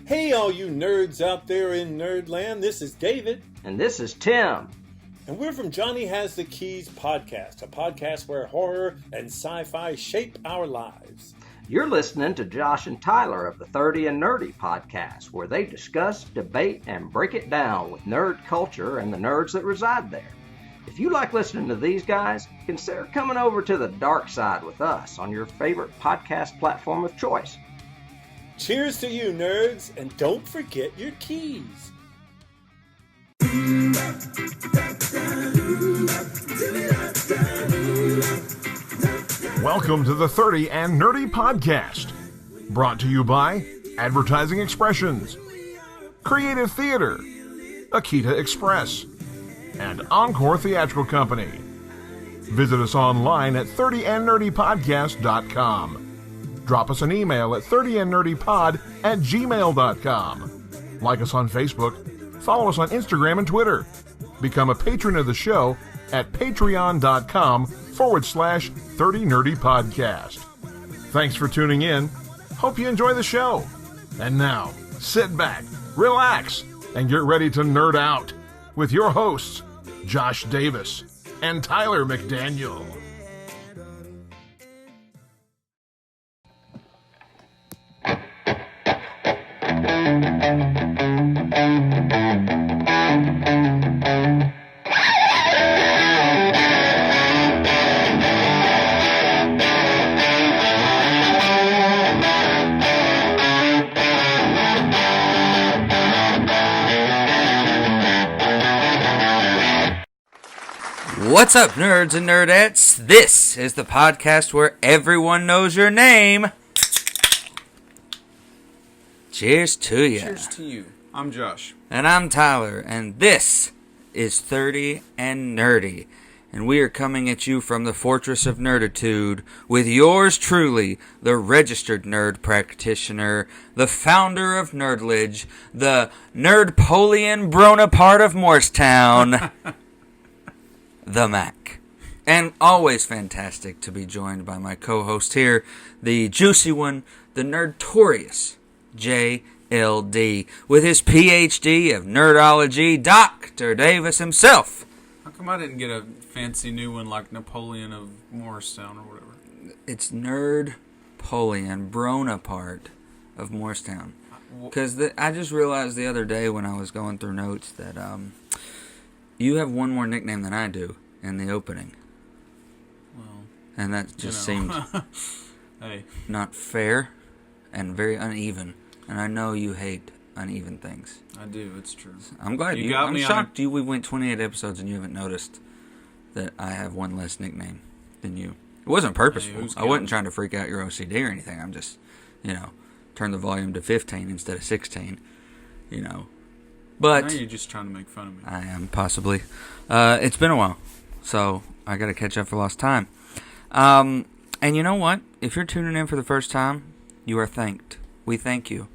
Hey, all you nerds out there in Nerdland, this is David. And this is Tim. And we're from Johnny Has the Keys podcast, a podcast where horror and sci-fi shape our lives. You're listening to Josh and Tyler of the 30 and Nerdy podcast, where they discuss, debate, and break it down with nerd culture and the nerds that reside there. If you like listening to these guys, consider coming over to the dark side with us on your favorite podcast platform of choice. Cheers to you, nerds, and don't forget your keys. Welcome to the 30 and Nerdy podcast, brought to you by Advertising Expressions, Creative Theater, Akita Express, and Encore Theatrical Company. Visit us online at 30andnerdypodcast.com. Drop us an email at 30andnerdypod@gmail.com. Like us on Facebook, follow us on Instagram and Twitter. Become a patron of the show at patreon.com/30nerdypodcast. Thanks for tuning in. Hope you enjoy the show. And now, sit back, relax, and get ready to nerd out with your hosts, Josh Davis and Tyler McDaniel. What's up, nerds and nerdettes? This is the podcast where everyone knows your name. Cheers to you. Cheers to you. I'm Josh. And I'm Tyler, and this is 30 and Nerdy. And we are coming at you from the Fortress of Nerditude with yours truly, the registered nerd practitioner, the founder of Nerdledge, the Nerdpolian Bonaparte of Morristown, the Mac. And always fantastic to be joined by my co-host here, the juicy one, the nerdtorious JLD, with his PhD of Nerdology, Dr. Davis himself. How come I didn't get a fancy new one like Napoleon of Morristown or whatever? It's Nerdpolian Bonaparte of Morristown. Because I just realized the other day when I was going through notes that you have one more nickname than I do in the opening. Well, and that just seemed hey, not fair and very uneven. And I know you hate uneven things. I do. It's true. I'm glad you. I'm shocked we went 28 episodes and you haven't noticed that I have one less nickname than you. It wasn't purposeful. Hey, I wasn't trying to freak out your OCD or anything. I'm just, turn the volume to 15 instead of 16. But now you're just trying to make fun of me. I am, possibly. It's been a while, so I got to catch up for lost time. And you know what? If you're tuning in for the first time, you are thanked. We thank you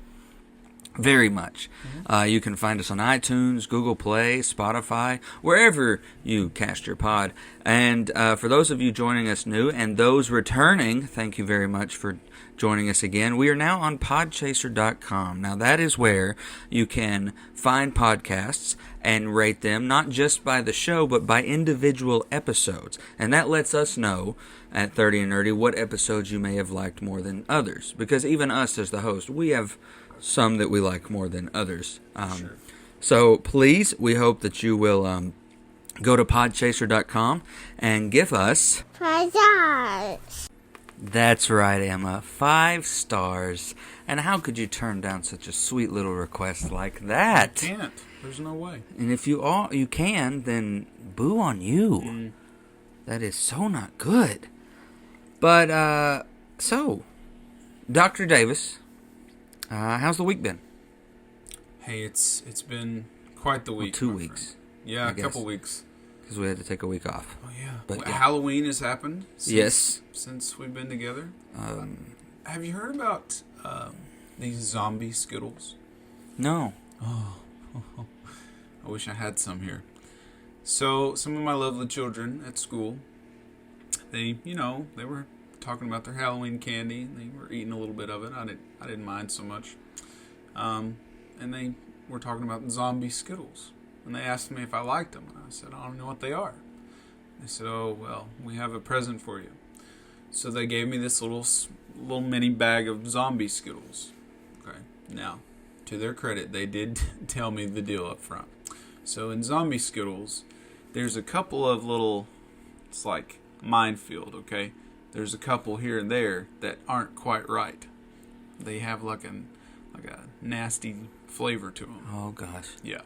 very much. Mm-hmm. You can find us on iTunes, Google Play, Spotify, wherever you cast your pod. And for those of you joining us new and those returning, thank you very much for joining us again. We are now on podchaser.com. Now that is where you can find podcasts and rate them, not just by the show, but by individual episodes. And that lets us know at 30 and Nerdy what episodes you may have liked more than others. Because even us as the host, we have some that we like more than others. Sure. So please, we hope that you will go to podchaser.com and give us 5 stars. That's right, Emma. 5 stars. And how could you turn down such a sweet little request like that? I can't. There's no way. And if you can, then boo on you. That is so not good. But, so, Dr. Davis, how's the week been? Hey, it's been quite the week. 2 weeks. Yeah, a couple weeks. Because we had to take a week off. Oh, yeah. But Halloween has happened since we've been together. Have you heard about these zombie Skittles? No. Oh, I wish I had some here. So, some of my lovely children at school, they were talking about their Halloween candy. They were eating a little bit of it. I didn't mind so much. and they were talking about zombie Skittles. And they asked me if I liked them. And I said, I don't know what they are. They said, oh, well, we have a present for you. So they gave me this little mini bag of zombie Skittles. Okay. Now, to their credit, they did tell me the deal up front. So in zombie Skittles, there's a couple of little, it's like minefield, okay? There's a couple here and there that aren't quite right. They have like a nasty flavor to them. Oh, gosh. Yeah.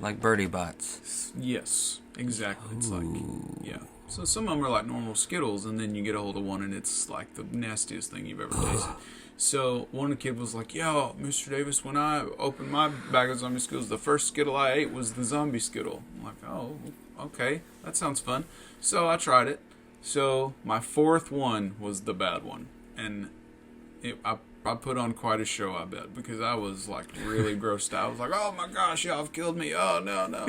Like birdie bots. Yes, exactly. It's like, Ooh. yeah. So some of them are like normal Skittles, and then you get a hold of one, and it's like the nastiest thing you've ever tasted. So one kid was like, yo, Mr. Davis, when I opened my bag of zombie Skittles, the first Skittle I ate was the zombie Skittle. I'm like, oh, okay, that sounds fun. So I tried it. So my fourth one was the bad one. And I put on quite a show, I bet, because I was like really grossed out. I was like, oh my gosh, y'all have killed me. Oh, no.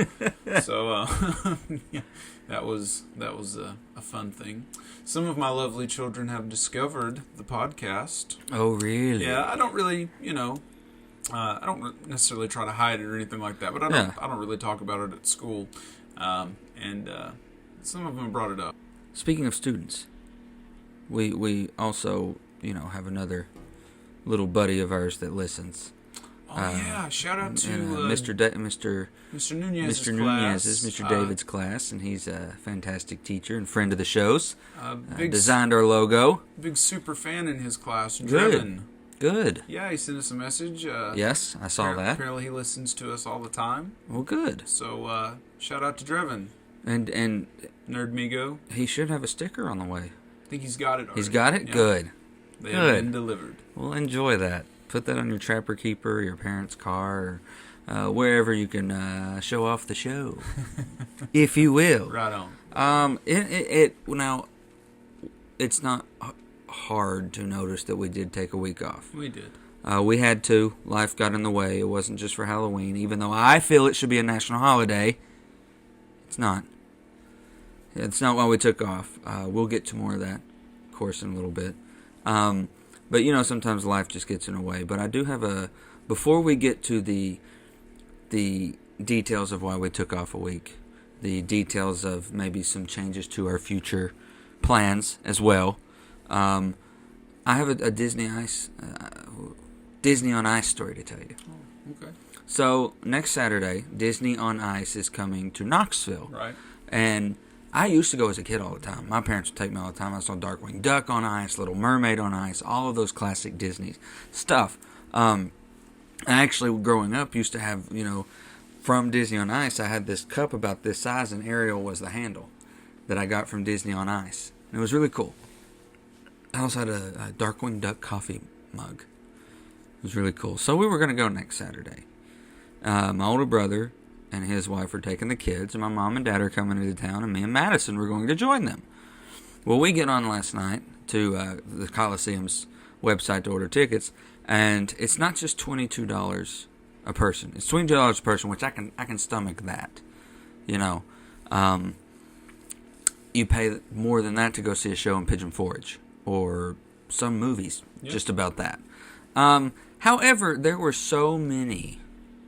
So yeah, that was a fun thing. Some of my lovely children have discovered the podcast. Oh, really? Yeah, I don't really, I don't necessarily try to hide it or anything like that, but I don't really talk about it at school. And some of them brought it up. Speaking of students, we also, have another little buddy of ours that listens. Oh yeah! Shout out to Mr. Nunez's Mr. David's class, and he's a fantastic teacher and friend of the shows. Big designed our logo. Big super fan in his class. Good. Good. Yeah, he sent us a message. Yes, I saw that. Apparently, he listens to us all the time. Well, good. So shout out to Drevin. And Nerdmigo. He should have a sticker on the way. I think he's got it already. He's got it? Yeah. Good. They have been delivered. Well, enjoy that. Put that on your Trapper Keeper, your parents' car, or wherever you can show off the show, if you will. Right on. Now, it's not hard to notice that we did take a week off. We did. We had to. Life got in the way. It wasn't just for Halloween, even though I feel it should be a national holiday. It's not. It's not why we took off. We'll get to more of that, of course, in a little bit. But, sometimes life just gets in the way. But I do have before we get to the details of why we took off a week, the details of maybe some changes to our future plans as well, I have a Disney on Ice story to tell you. Oh, okay. So, next Saturday, Disney on Ice is coming to Knoxville. Right. And I used to go as a kid all the time. My parents would take me all the time. I saw Darkwing Duck on Ice, Little Mermaid on Ice, all of those classic Disney stuff. I actually, growing up, used to have, from Disney on Ice, I had this cup about this size, and Ariel was the handle that I got from Disney on Ice. And it was really cool. I also had a Darkwing Duck coffee mug. It was really cool. So we were going to go next Saturday. My older brother and his wife are taking the kids, and my mom and dad are coming into town, and me and Madison were going to join them. Well, we get on last night to the Coliseum's website to order tickets, and it's not just $22 a person. It's $22 a person, which I can stomach that. You pay more than that to go see a show in Pigeon Forge or some movies, just about that. However, there were so many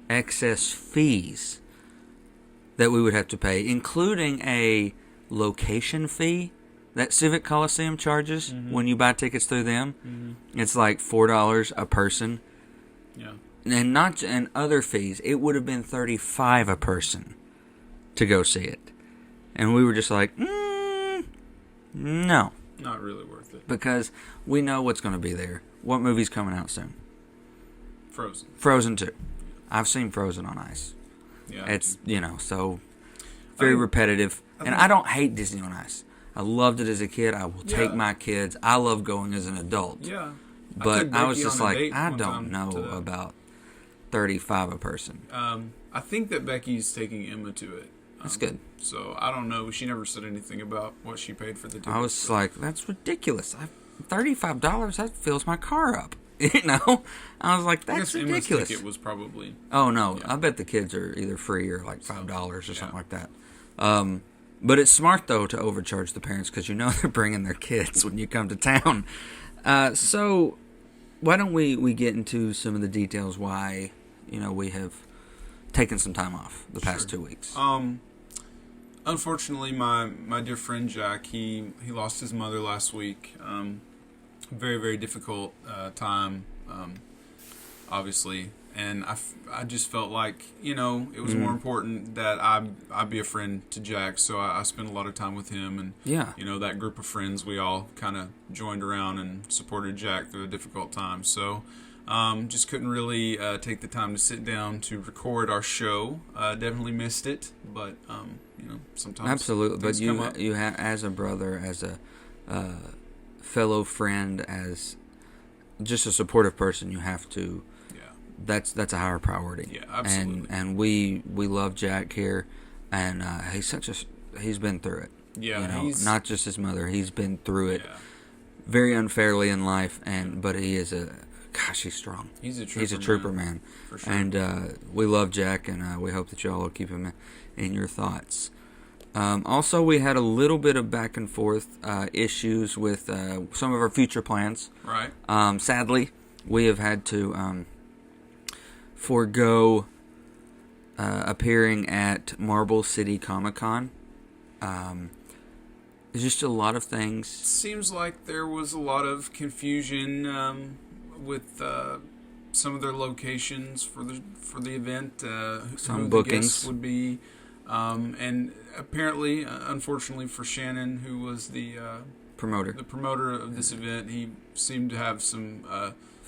excess fees that we would have to pay, including a location fee that Civic Coliseum charges when you buy tickets through them. Mm-hmm. It's like $4 a person. Yeah. And other fees. It would have been $35 a person to go see it. And we were just like, no. Not really worth it. Because we know what's going to be there. What movie's coming out soon? Frozen. Frozen 2. I've seen Frozen on Ice. Yeah. It's, so very repetitive. And I don't hate Disney on Ice. I loved it as a kid. I will take my kids. I love going as an adult. Yeah. But I was just like, I don't know about $35 a person. I think that Becky's taking Emma to it. That's good. So I don't know. She never said anything about what she paid for the ticket. I was like, that's ridiculous. $35, that fills my car up. I was like, that's ridiculous. Emma's ticket was probably... Oh, no. Yeah. I bet the kids are either free or like $5 or something like that. But it's smart, though, to overcharge the parents because they're bringing their kids when you come to town. So why don't we get into some of the details why, we have taken some time off the past 2 weeks. Unfortunately, my dear friend Jack, he lost his mother last week. Very, very difficult time, obviously. And I just felt like, it was more important that I be a friend to Jack. So I spent a lot of time with him. And, that group of friends, we all kind of joined around and supported Jack through a difficult time. So just couldn't really take the time to sit down to record our show. Definitely missed it. But, sometimes. Absolutely. But you as a brother, as a fellow friend, as just a supportive person, you have to. That's a higher priority. Yeah, absolutely. And we love Jack here, and he's been through it. Yeah, not just his mother. He's been through it very unfairly in life, but he is he's strong. He's a trooper, man. For sure. And we love Jack, and we hope that y'all will keep him in your thoughts. Also, we had a little bit of back and forth issues with some of our future plans. Right. Sadly, we have had to forego appearing at Marble City Comic Con. There's just a lot of things. Seems like there was a lot of confusion with some of their locations for the event. Some who bookings the guests would be, and apparently, unfortunately for Shannon, who was the promoter of this event, he seemed to have some.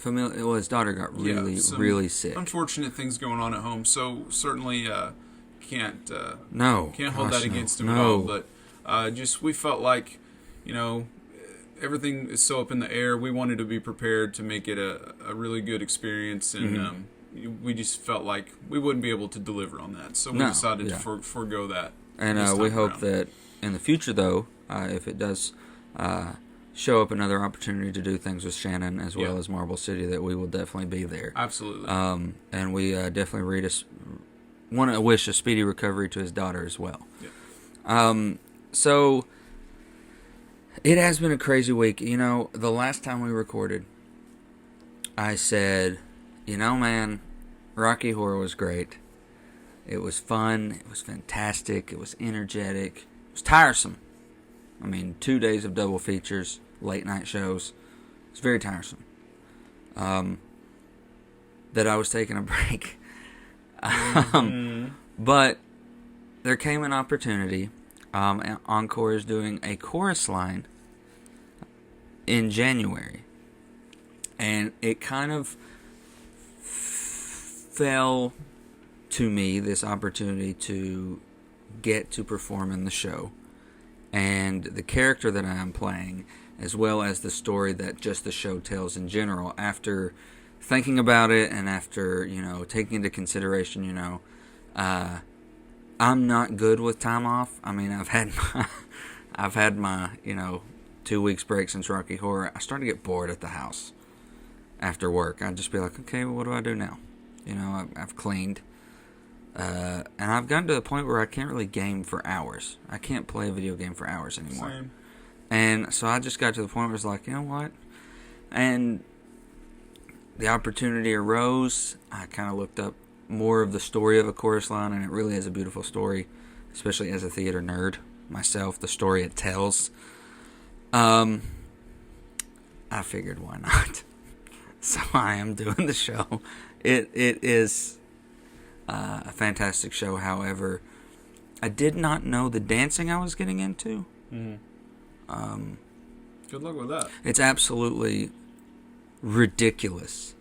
His daughter got really sick. Unfortunate things going on at home, so certainly can't hold that against him at all. But just we felt like, everything is so up in the air. We wanted to be prepared to make it a really good experience, and we just felt like we wouldn't be able to deliver on that. So we decided to forego that. And we hope that in the future, though, if it does show up another opportunity to do things with Shannon as well as Marble City, that we will definitely be there. Absolutely. And we definitely want to wish a speedy recovery to his daughter as well. Yeah. So it has been a crazy week. The last time we recorded, I said, man, Rocky Horror was great. It was fun. It was fantastic. It was energetic. It was tiresome. 2 days of double features, late night shows. It's very tiresome. That I was taking a break. But there came an opportunity. Encore is doing a chorus line in January. And it kind of fell to me, this opportunity to get to perform in the show. And the character that I am playing, as well as the story that just the show tells in general, after thinking about it and after, taking into consideration, I'm not good with time off. I've had my 2 weeks break since Rocky Horror. I started to get bored at the house after work. I'd just be like, okay, well, what do I do now? I've cleaned. And I've gotten to the point where I can't really game for hours. I can't play a video game for hours anymore. Same. And so I just got to the point where it's like, you know what? And the opportunity arose. I kind of looked up more of the story of A Chorus Line, and it really is a beautiful story, especially as a theater nerd myself, the story it tells. I figured, why not? So I am doing the show. It is a fantastic show. However, I did not know the dancing I was getting into. Mm-hmm. Good luck with that. It's absolutely ridiculous,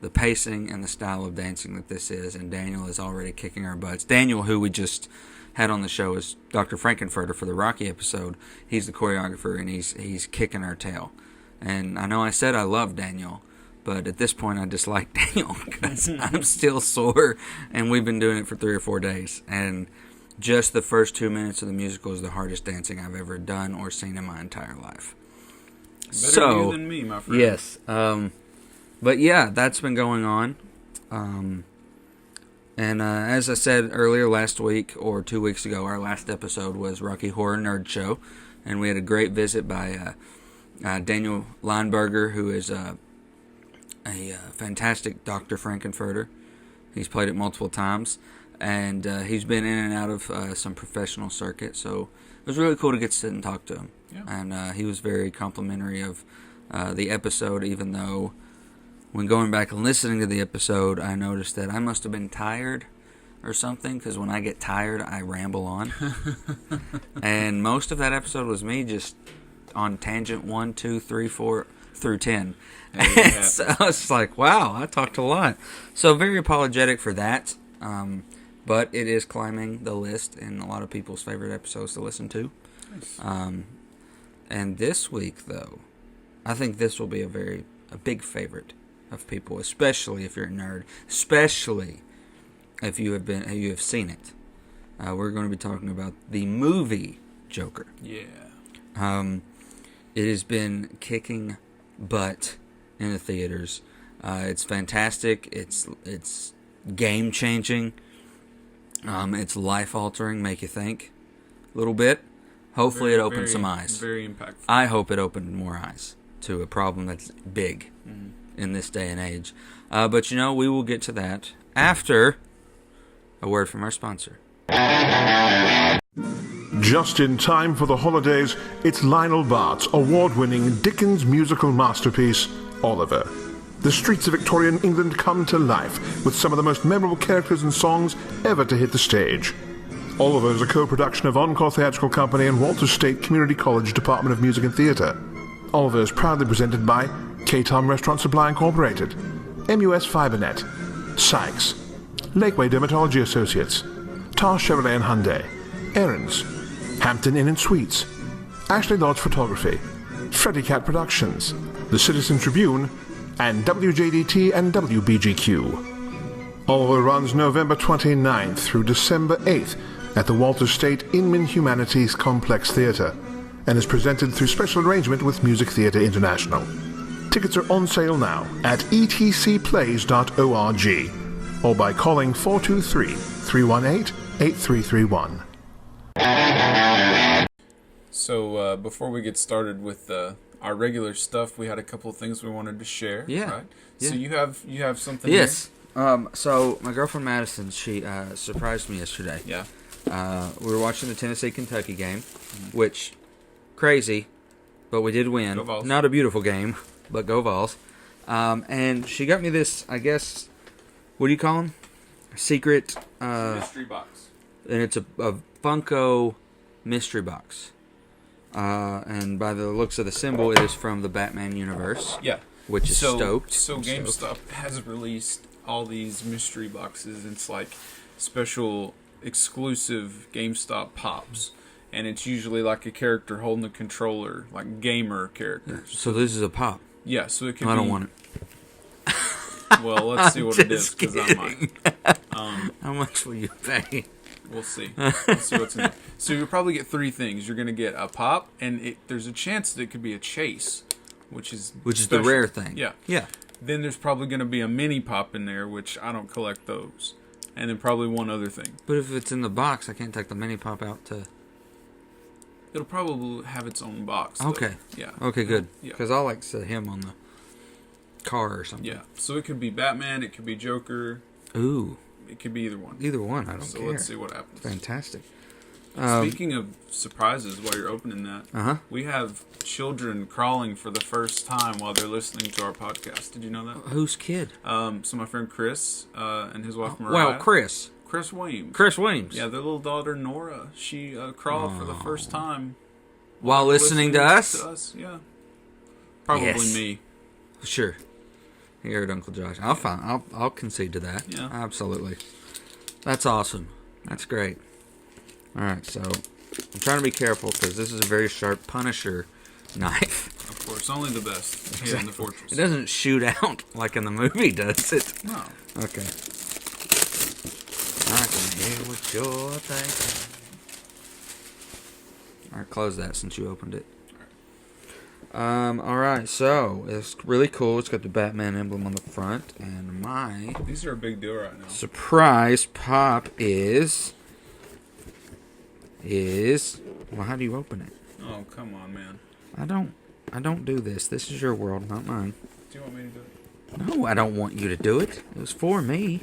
the pacing and the style of dancing that this is, and Daniel is already kicking our butts. Daniel, who we just had on the show, is Dr. Frankenfurter for the Rocky episode. He's the choreographer, and he's kicking our tail. And I know I said I love Daniel, but at this point I dislike Daniel because I'm still sore, and we've been doing it for 3 or 4 days. And just the first 2 minutes of the musical is the hardest dancing I've ever done or seen in my entire life. Better you than me, my friend. Yes. But yeah, that's been going on. And as I said earlier last week or 2 weeks ago, our last episode was Rocky Horror Nerd Show. And we had a great visit by Daniel Lineberger, who is a fantastic Dr. Frankenfurter. He's played it multiple times, and he's been in and out of some professional circuits, so it was really cool to get to sit and talk to him. Yeah. And he was very complimentary of the episode, even though when going back and listening to the episode, I noticed that I must have been tired or something, because when I get tired, I ramble on. And most of that episode was me just on tangent 1, 2, 3, 4 through 10. Yeah. So I was like, wow, I talked a lot. So very apologetic for that. But it is climbing the list in a lot of people's favorite episodes to listen to. Nice. And this week, though, I think this will be a big favorite of people, especially if you're a nerd, especially if you have seen it. We're going to be talking about the movie Joker. Yeah. It has been kicking butt in the theaters. It's fantastic. It's game changing. It's life altering. Make you think a little bit. Hopefully, it opened some eyes. Very impactful. I hope it opened more eyes to a problem that's big in this day and age. But we will get to that after a word from our sponsor. Just in time for the holidays, it's Lionel Bart's award-winning Dickens musical masterpiece, Oliver. The streets of Victorian England come to life with some of the most memorable characters and songs ever to hit the stage. Oliver is a co-production of Encore Theatrical Company and Walter State Community College Department of Music and Theatre. Oliver is proudly presented by K-Tom Restaurant Supply Incorporated, MUS FiberNet, Sykes, Lakeway Dermatology Associates, Tar Chevrolet and Hyundai, Aaron's, Hampton Inn and Suites, Ashley Lodge Photography, Freddy Cat Productions, The Citizen Tribune, and WJDT and WBGQ. Oliver runs November 29th through December 8th at the Walter State Inman Humanities Complex Theatre and is presented through special arrangement with Music Theatre International. Tickets are on sale now at etcplays.org or by calling 423-318-8331. So before we get started with our regular stuff, we had a couple of things we wanted to share. Yeah. Right? Yeah. So you have something. Yes. So my girlfriend Madison, she surprised me yesterday. Yeah. We were watching the Tennessee-Kentucky game, which, crazy, but we did win. Go Vols. Not a beautiful game, but go Vols. And she got me this, I guess, what do you call them? Secret. Mystery box. And it's a Funko mystery box. And by the looks of the symbol, it is from the Batman universe. Yeah. Which is stoked. So I'm GameStop stoked. has released all these mystery boxes. It's like special exclusive GameStop pops. And it's usually like a character holding a controller, like gamer characters. So this is a pop. Yeah, so it can I be... don't want it. Well, let's see what it is, because I might. How much will you pay? We'll see. We'll see what's in there. So you'll probably get three things. You're going to get a pop, and there's a chance that it could be a chase, which is the special. rare thing. Yeah. Yeah. Then there's probably going to be a mini pop in there, which I don't collect those. And then probably one other thing. But if it's in the box, I can't take the mini pop out to... It'll probably have its own box. Though. Okay. Yeah. Okay, good. Yeah. Because I like to see him on the car or something. Yeah. So it could be Batman. It could be Joker. Ooh. It could be either one. Either one, I don't So care. let's see what happens. Fantastic. Speaking of surprises, while you're opening that, we have children crawling for the first time while they're listening to our podcast. Did you know that? Whose kid? So my friend Chris and his wife Mariah. Well, Chris. Chris Weems. Chris Weems. Yeah, their little daughter Nora. She crawled for the first time While listening to us? Yeah. Probably Yes. me. Sure. You heard Uncle Josh. I'll concede to that. Yeah. Absolutely. That's awesome. That's great. All right, so I'm trying to be careful because this is a very sharp Punisher knife. Of course, only the best. Here in the fortress. It doesn't shoot out like in the movie, does it? No. Okay. I can hear what you're thinking. All right, close that since you opened it. All right, so it's really cool. It's got the Batman emblem on the front, and my These are a big deal right now. surprise pop is well, how do you open it? Oh, come on, man. I don't do this. This is your world, not mine. Do you want me to do it? No, I don't want you to do it. It was for me.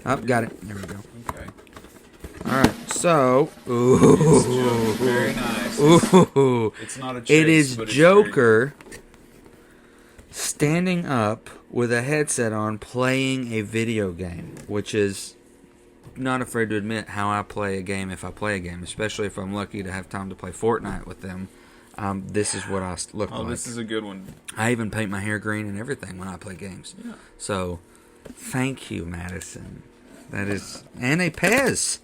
Oh, got it. There we go. Okay. All right. So, ooh, Very nice. ooh, It's not a chase, it is but it's Joker standing up with a headset on, playing a video game, which is not afraid to admit how I play a game if I play a game, especially if I'm lucky to have time to play Fortnite with them. This is what I look like. Oh, this is a good one. I even paint my hair green and everything when I play games. Yeah. So, thank you, Madison. That is, and a Pez.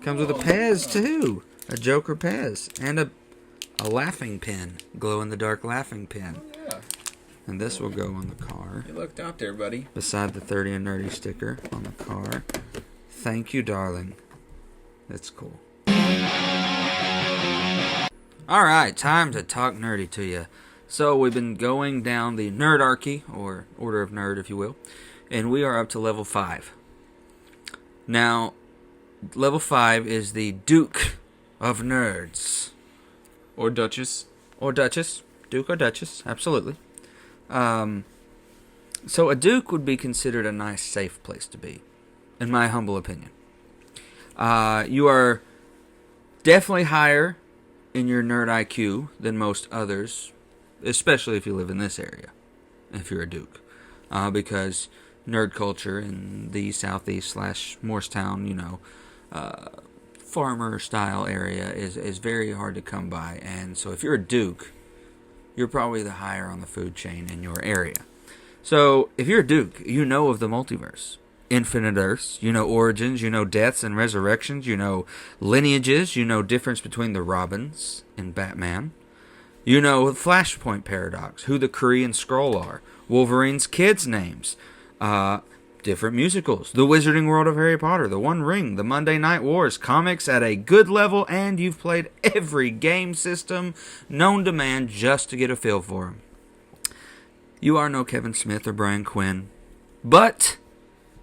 Comes with a Pez too, a Joker Pez, and a laughing pin, glow in the dark laughing pin. Yeah. And this will go on the car. You looked out there, buddy. Beside the 30 and Nerdy sticker on the car. Thank you, darling. That's cool. Alright, time to talk nerdy to you. So, we've been going down the Nerdarchy, or Order of Nerd, if you will, and we are up to level 5. Now, level 5 is the Duke of Nerds. Or Duchess. Or Duchess. Duke or Duchess, absolutely. So, a Duke would be considered a nice, safe place to be, in my humble opinion. You are definitely higher in your nerd IQ than most others, especially if you live in this area, if you're a Duke. Because nerd culture in the southeast / Morristown, farmer-style area is very hard to come by. And so if you're a Duke, you're probably the higher on the food chain in your area. So if you're a Duke, you know of the multiverse. Infinite Earths, you know origins, you know deaths and resurrections, you know lineages, you know difference between the Robins in Batman. You know the Flashpoint Paradox, who the Kree and Skrull are, Wolverine's kids' names, different musicals, the Wizarding World of Harry Potter, the One Ring, the Monday Night Wars, comics at a good level, and you've played every game system known to man just to get a feel for them. You are no Kevin Smith or Brian Quinn, but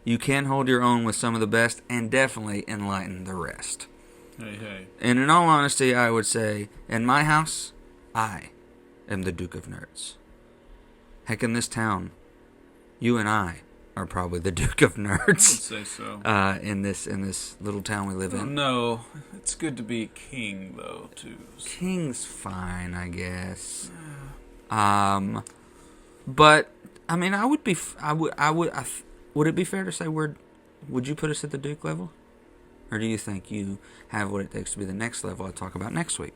you can hold your own with some of the best and definitely enlighten the rest. Hey. And in all honesty, I would say, in my house, I am the Duke of Nerds. Heck, in this town, you and I are probably the Duke of Nerds. I would say so. In this little town we live in. No, it's good to be king though too. King's fine, I guess. But I mean, would it be fair to say would you put us at the Duke level? Or do you think you have what it takes to be the next level I'll talk about next week?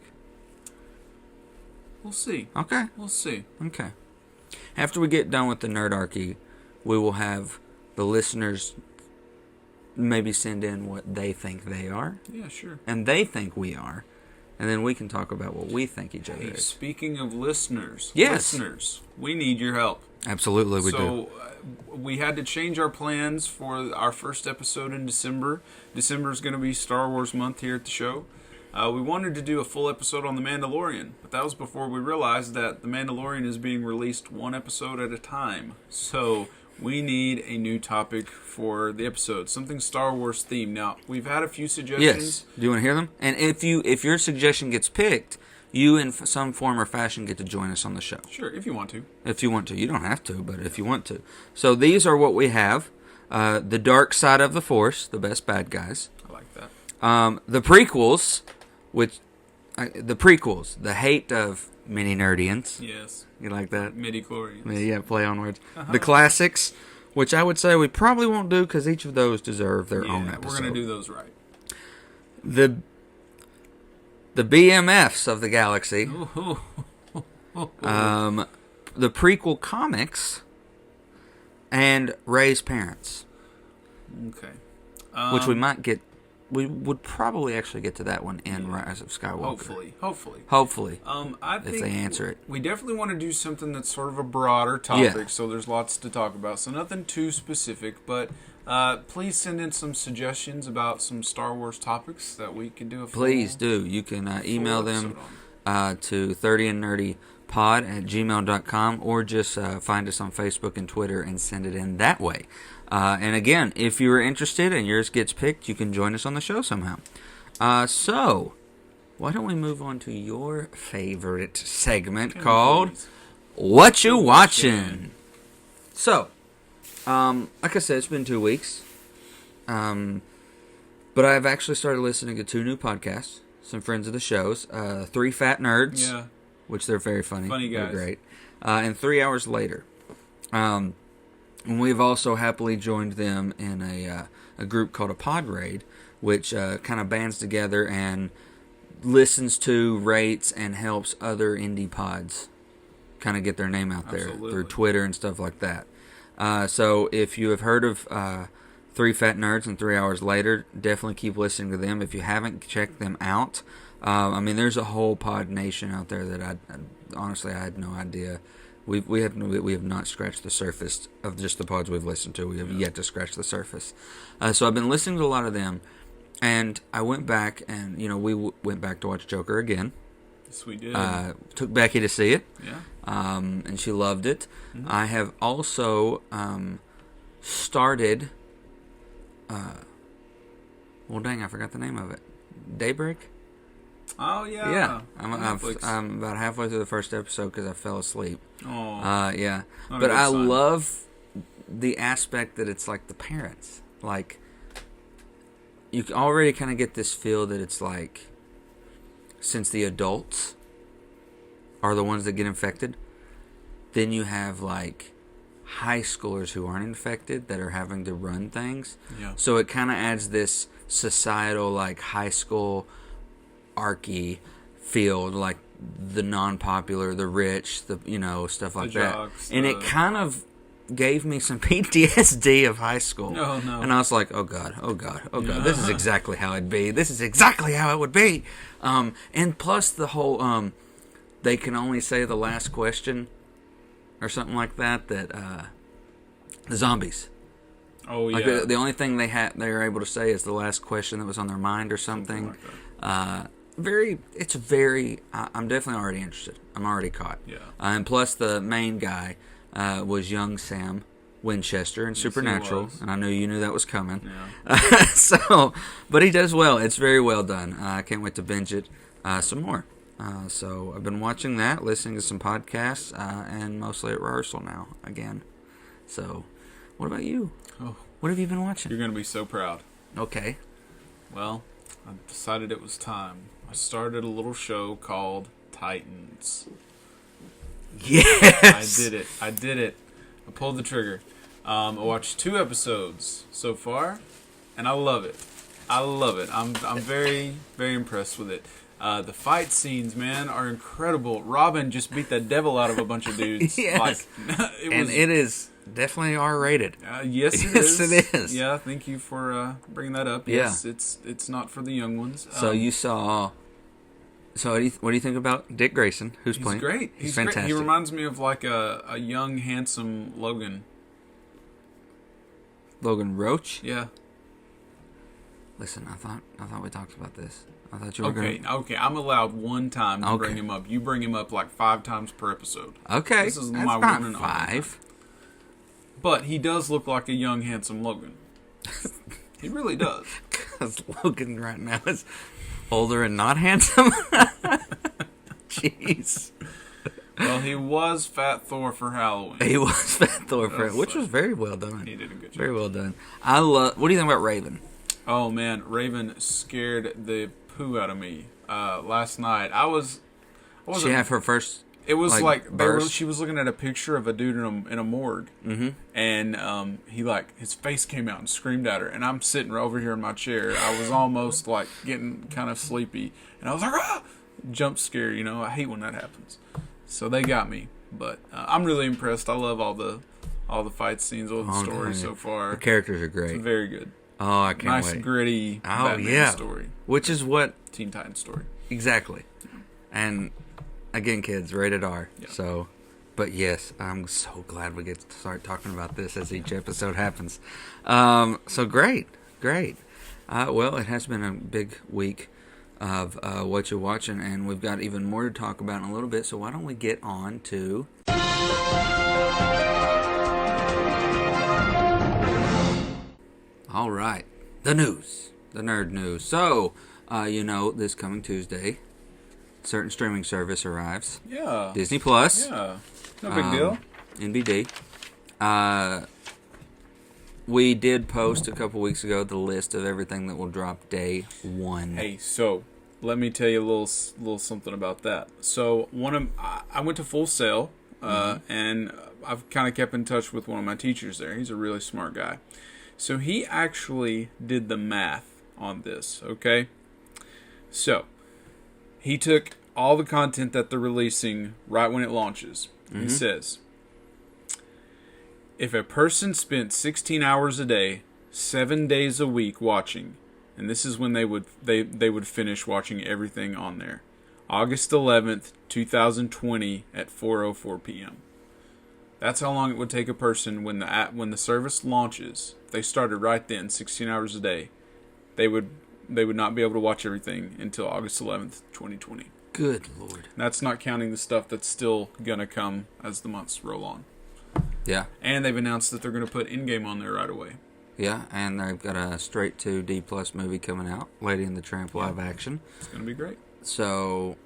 We'll see. Okay. We'll see. Okay. After we get done with the Nerdarchy, we will have the listeners maybe send in what they think they are. Yeah, sure. And they think we are. And then we can talk about what we think each other is. Speaking of listeners. Yes. Listeners, we need your help. Absolutely, we do. So, we had to change our plans for our first episode in December. December is going to be Star Wars month here at the show. We wanted to do a full episode on The Mandalorian, but that was before we realized that The Mandalorian is being released one episode at a time. So, we need a new topic for the episode, something Star Wars themed. Now, we've had a few suggestions. Yes. Do you want to hear them? And if your suggestion gets picked, you in some form or fashion get to join us on the show. Sure, if you want to. If you want to. You don't have to, but if you want to. So these are what we have. The dark side of the Force, the best bad guys. I like that. The prequels, the hate of many Nerdians. Yes. You like that? Midi-chlorians. Yeah, play on words. The classics, which I would say we probably won't do because each of those deserve their own episode. We're going to do those right. The BMFs of the galaxy. The prequel comics. And Rey's parents. Okay. Which we might get. We would probably actually get to that one in Rise of Skywalker. Hopefully. I think if they answer it. We definitely want to do something that's sort of a broader topic, yeah. So there's lots to talk about. So nothing too specific, but please send in some suggestions about some Star Wars topics that we can do. Please do. You can email them to 30andnerdypod@gmail.com or just find us on Facebook and Twitter and send it in that way. And again, if you are interested and yours gets picked, you can join us on the show somehow. So, why don't we move on to your favorite segment called What You Watchin'? So, Like I said, it's been 2 weeks. But I've actually started listening to 2 new podcasts. Some friends of the shows. 3 Fat Nerds. Yeah. Which they're very funny. Funny guys. They're great. And 3 Hours Later. And we've also happily joined them in a group called a Pod Raid, which kind of bands together and listens to, rates, and helps other indie pods kind of get their name out there through Twitter and stuff like that. So if you have heard of 3 Fat Nerds and 3 Hours Later, definitely keep listening to them. If you haven't checked them out, I mean, there's a whole pod nation out there that honestly I had no idea. We have not scratched the surface of just the pods we've listened to. We have yet to scratch the surface. So I've been listening to a lot of them, and I went back and we went back to watch Joker again. Yes, we did. Took Becky to see it. Yeah. And she loved it. Mm-hmm. I have also started. Well, dang, I forgot the name of it. Daybreak. Oh yeah. Yeah, I'm about halfway through the first episode because I fell asleep. Oh. Yeah, Not a but good I sign. love the aspect that it's like the parents. Like, you can already kind of get this feel that it's like, since the adults are the ones that get infected, then you have like high schoolers who aren't infected that are having to run things. Yeah. So it kind of adds this societal, like, high school archy feel, like the non-popular, the rich, the stuff like The that. jocks, And it kind of gave me some PTSD of high school. No. And I was like, oh god, this is exactly how it'd be. This is exactly how it would be. And plus the whole, they can only say the last question or something like that. The zombies. Oh yeah. Like the only thing they were able to say is the last question that was on their mind or something. like I'm definitely already interested. I'm already caught. Yeah. And plus the main guy was young Sam Winchester in Supernatural, and I knew you knew that was coming. Yeah. But he does well. It's very well done. I can't wait to binge it some more. So I've been watching that, listening to some podcasts, and mostly at rehearsal now again. So, what about you? Oh. What have you been watching? You're gonna be so proud. Okay. Well, I decided it was time. I started a little show called Titans. Yes. I did it. I pulled the trigger. I watched 2 episodes so far, and I love it. I'm very, very impressed with it. The fight scenes, man, are incredible. Robin just beat the devil out of a bunch of dudes. Yes. It is definitely R-rated. Yes, it Yes, is. it is. Yeah, thank you for bringing that up. Yeah. Yes, it's not for the young ones. So you saw. So what do you think about Dick Grayson? Who's playing? He's great. He's Great. fantastic. He reminds me of like a young, handsome Logan. Logan Roach. Yeah. Listen, I thought we talked about this. I thought you were Okay. I'm allowed one time to Okay. bring him up. You bring him up like 5 times per episode. Okay. This is that's my not one and only 5. But he does look like a young, handsome Logan. He really does. Because Logan right now is older and not handsome. Jeez. Well, he was Fat Thor for Halloween. He was Fat Thor, which was very well done. He did a good job. Very well done. What do you think about Raven? Oh man, Raven scared the poo out of me last night. She had her first. It was burst. she was looking at a picture of a dude in a morgue, and his face came out and screamed at her, and I'm sitting over here in my chair. I was almost like getting kind of sleepy, and I was like, ah! Jump scare. I hate when that happens. So they got me, but I'm really impressed. I love all the fight scenes, all the stories so far. The characters are great. It's very good. Oh, I can't wait. Nice, gritty Batman story. Which is what Teen Titans story. Exactly. And again, kids, rated R. Yeah. So, but yes, I'm so glad we get to start talking about this as each episode happens. So great. Well, it has been a big week of what you're watching, and we've got even more to talk about in a little bit. So why don't we get on to all right, the news, the nerd news. So, this coming Tuesday, certain streaming service arrives. Yeah. Disney Plus. Yeah. No big deal. NBD. we did post a couple weeks ago the list of everything that will drop day 1. Hey, so let me tell you a little something about that. So I went to Full Sail, and I've kind of kept in touch with one of my teachers there. He's a really smart guy. So he actually did the math on this, okay? So he took all the content that they're releasing right when it launches. He says, if a person spent 16 hours a day, 7 days a week watching, and this is when they would finish watching everything on there, August 11th, 2020 at 4:04 p.m. That's how long it would take a person when the service launches. If they started right then, 16 hours a day, they would not be able to watch everything until August 11th, 2020. Good Lord. And that's not counting the stuff that's still going to come as the months roll on. Yeah. And they've announced that they're going to put Endgame on there right away. Yeah, and they've got a straight to D+ movie coming out, Lady and the Tramp live action. It's going to be great. So,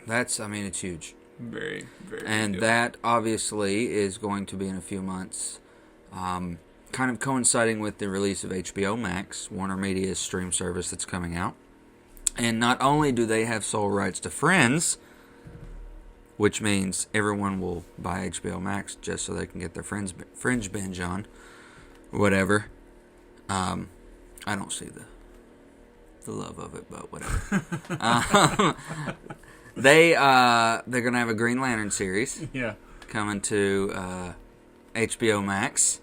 it's huge. Very, very And good. that, obviously, is going to be in a few months. Kind of coinciding with the release of HBO Max, Warner Media's stream service that's coming out. And not only do they have sole rights to Friends, which means everyone will buy HBO Max just so they can get their Fringe binge on, whatever. I don't see the love of it, but whatever. They're gonna have a Green Lantern series, coming to HBO Max.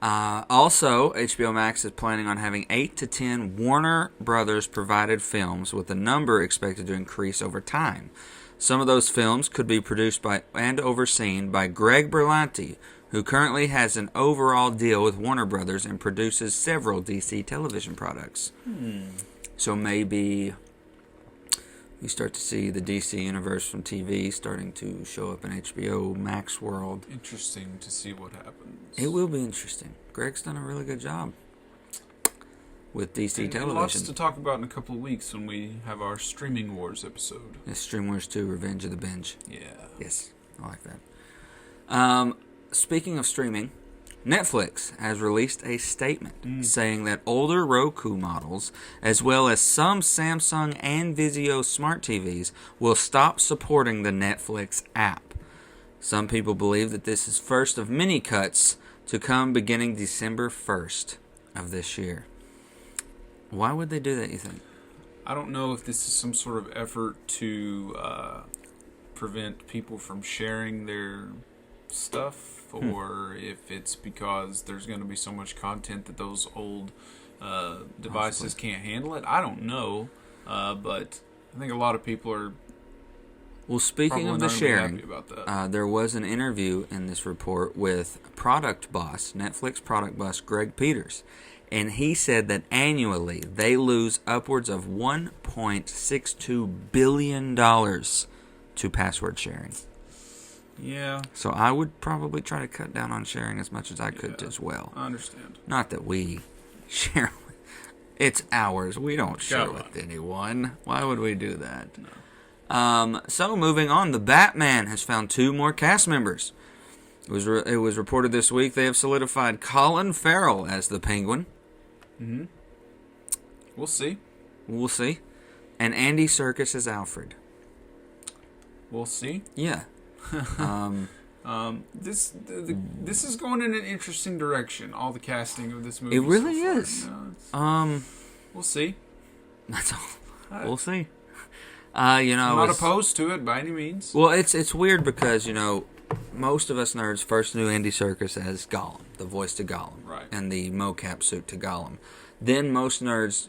Also, HBO Max is planning on having 8 to 10 Warner Brothers provided films, with the number expected to increase over time. Some of those films could be produced by and overseen by Greg Berlanti, who currently has an overall deal with Warner Brothers and produces several DC television products. So maybe we start to see the DC universe from TV starting to show up in HBO Max world. Interesting to see what happens. It will be interesting. Greg's done a really good job with DC television. And lots to talk about in a couple of weeks when we have our Streaming Wars episode. Yes, Stream Wars 2, Revenge of the Binge. Yeah. Yes, I like that. Speaking of streaming, Netflix has released a statement saying that older Roku models, as well as some Samsung and Vizio smart TVs, will stop supporting the Netflix app. Some people believe that this is first of many cuts to come beginning December 1st of this year. Why would they do that, you think? I don't know if this is some sort of effort to prevent people from sharing their stuff, or if it's because there's going to be so much content that those old devices can't handle it. I don't know, but I think a lot of people are. Well, speaking of the sharing, about that. there was an interview in this report with Netflix product boss Greg Peters, and he said that annually they lose upwards of $1.62 billion to password sharing. Yeah. So I would probably try to cut down on sharing as much as I could as well. I understand. Not that we share. It's ours. We don't share with anyone. Why would we do that? No. So moving on, the Batman has found 2 more cast members. It was reported this week they have solidified Colin Farrell as the Penguin. Mm-hmm. We'll see. We'll see. And Andy Serkis as Alfred. We'll see. Yeah. This is going in an interesting direction. All the casting of this movie. It really is. We'll see. That's all. We'll see. I'm not opposed to it by any means. Well, it's weird because most of us nerds first knew Andy Serkis as Gollum, the voice to Gollum, right, and the mocap suit to Gollum. Then most nerds,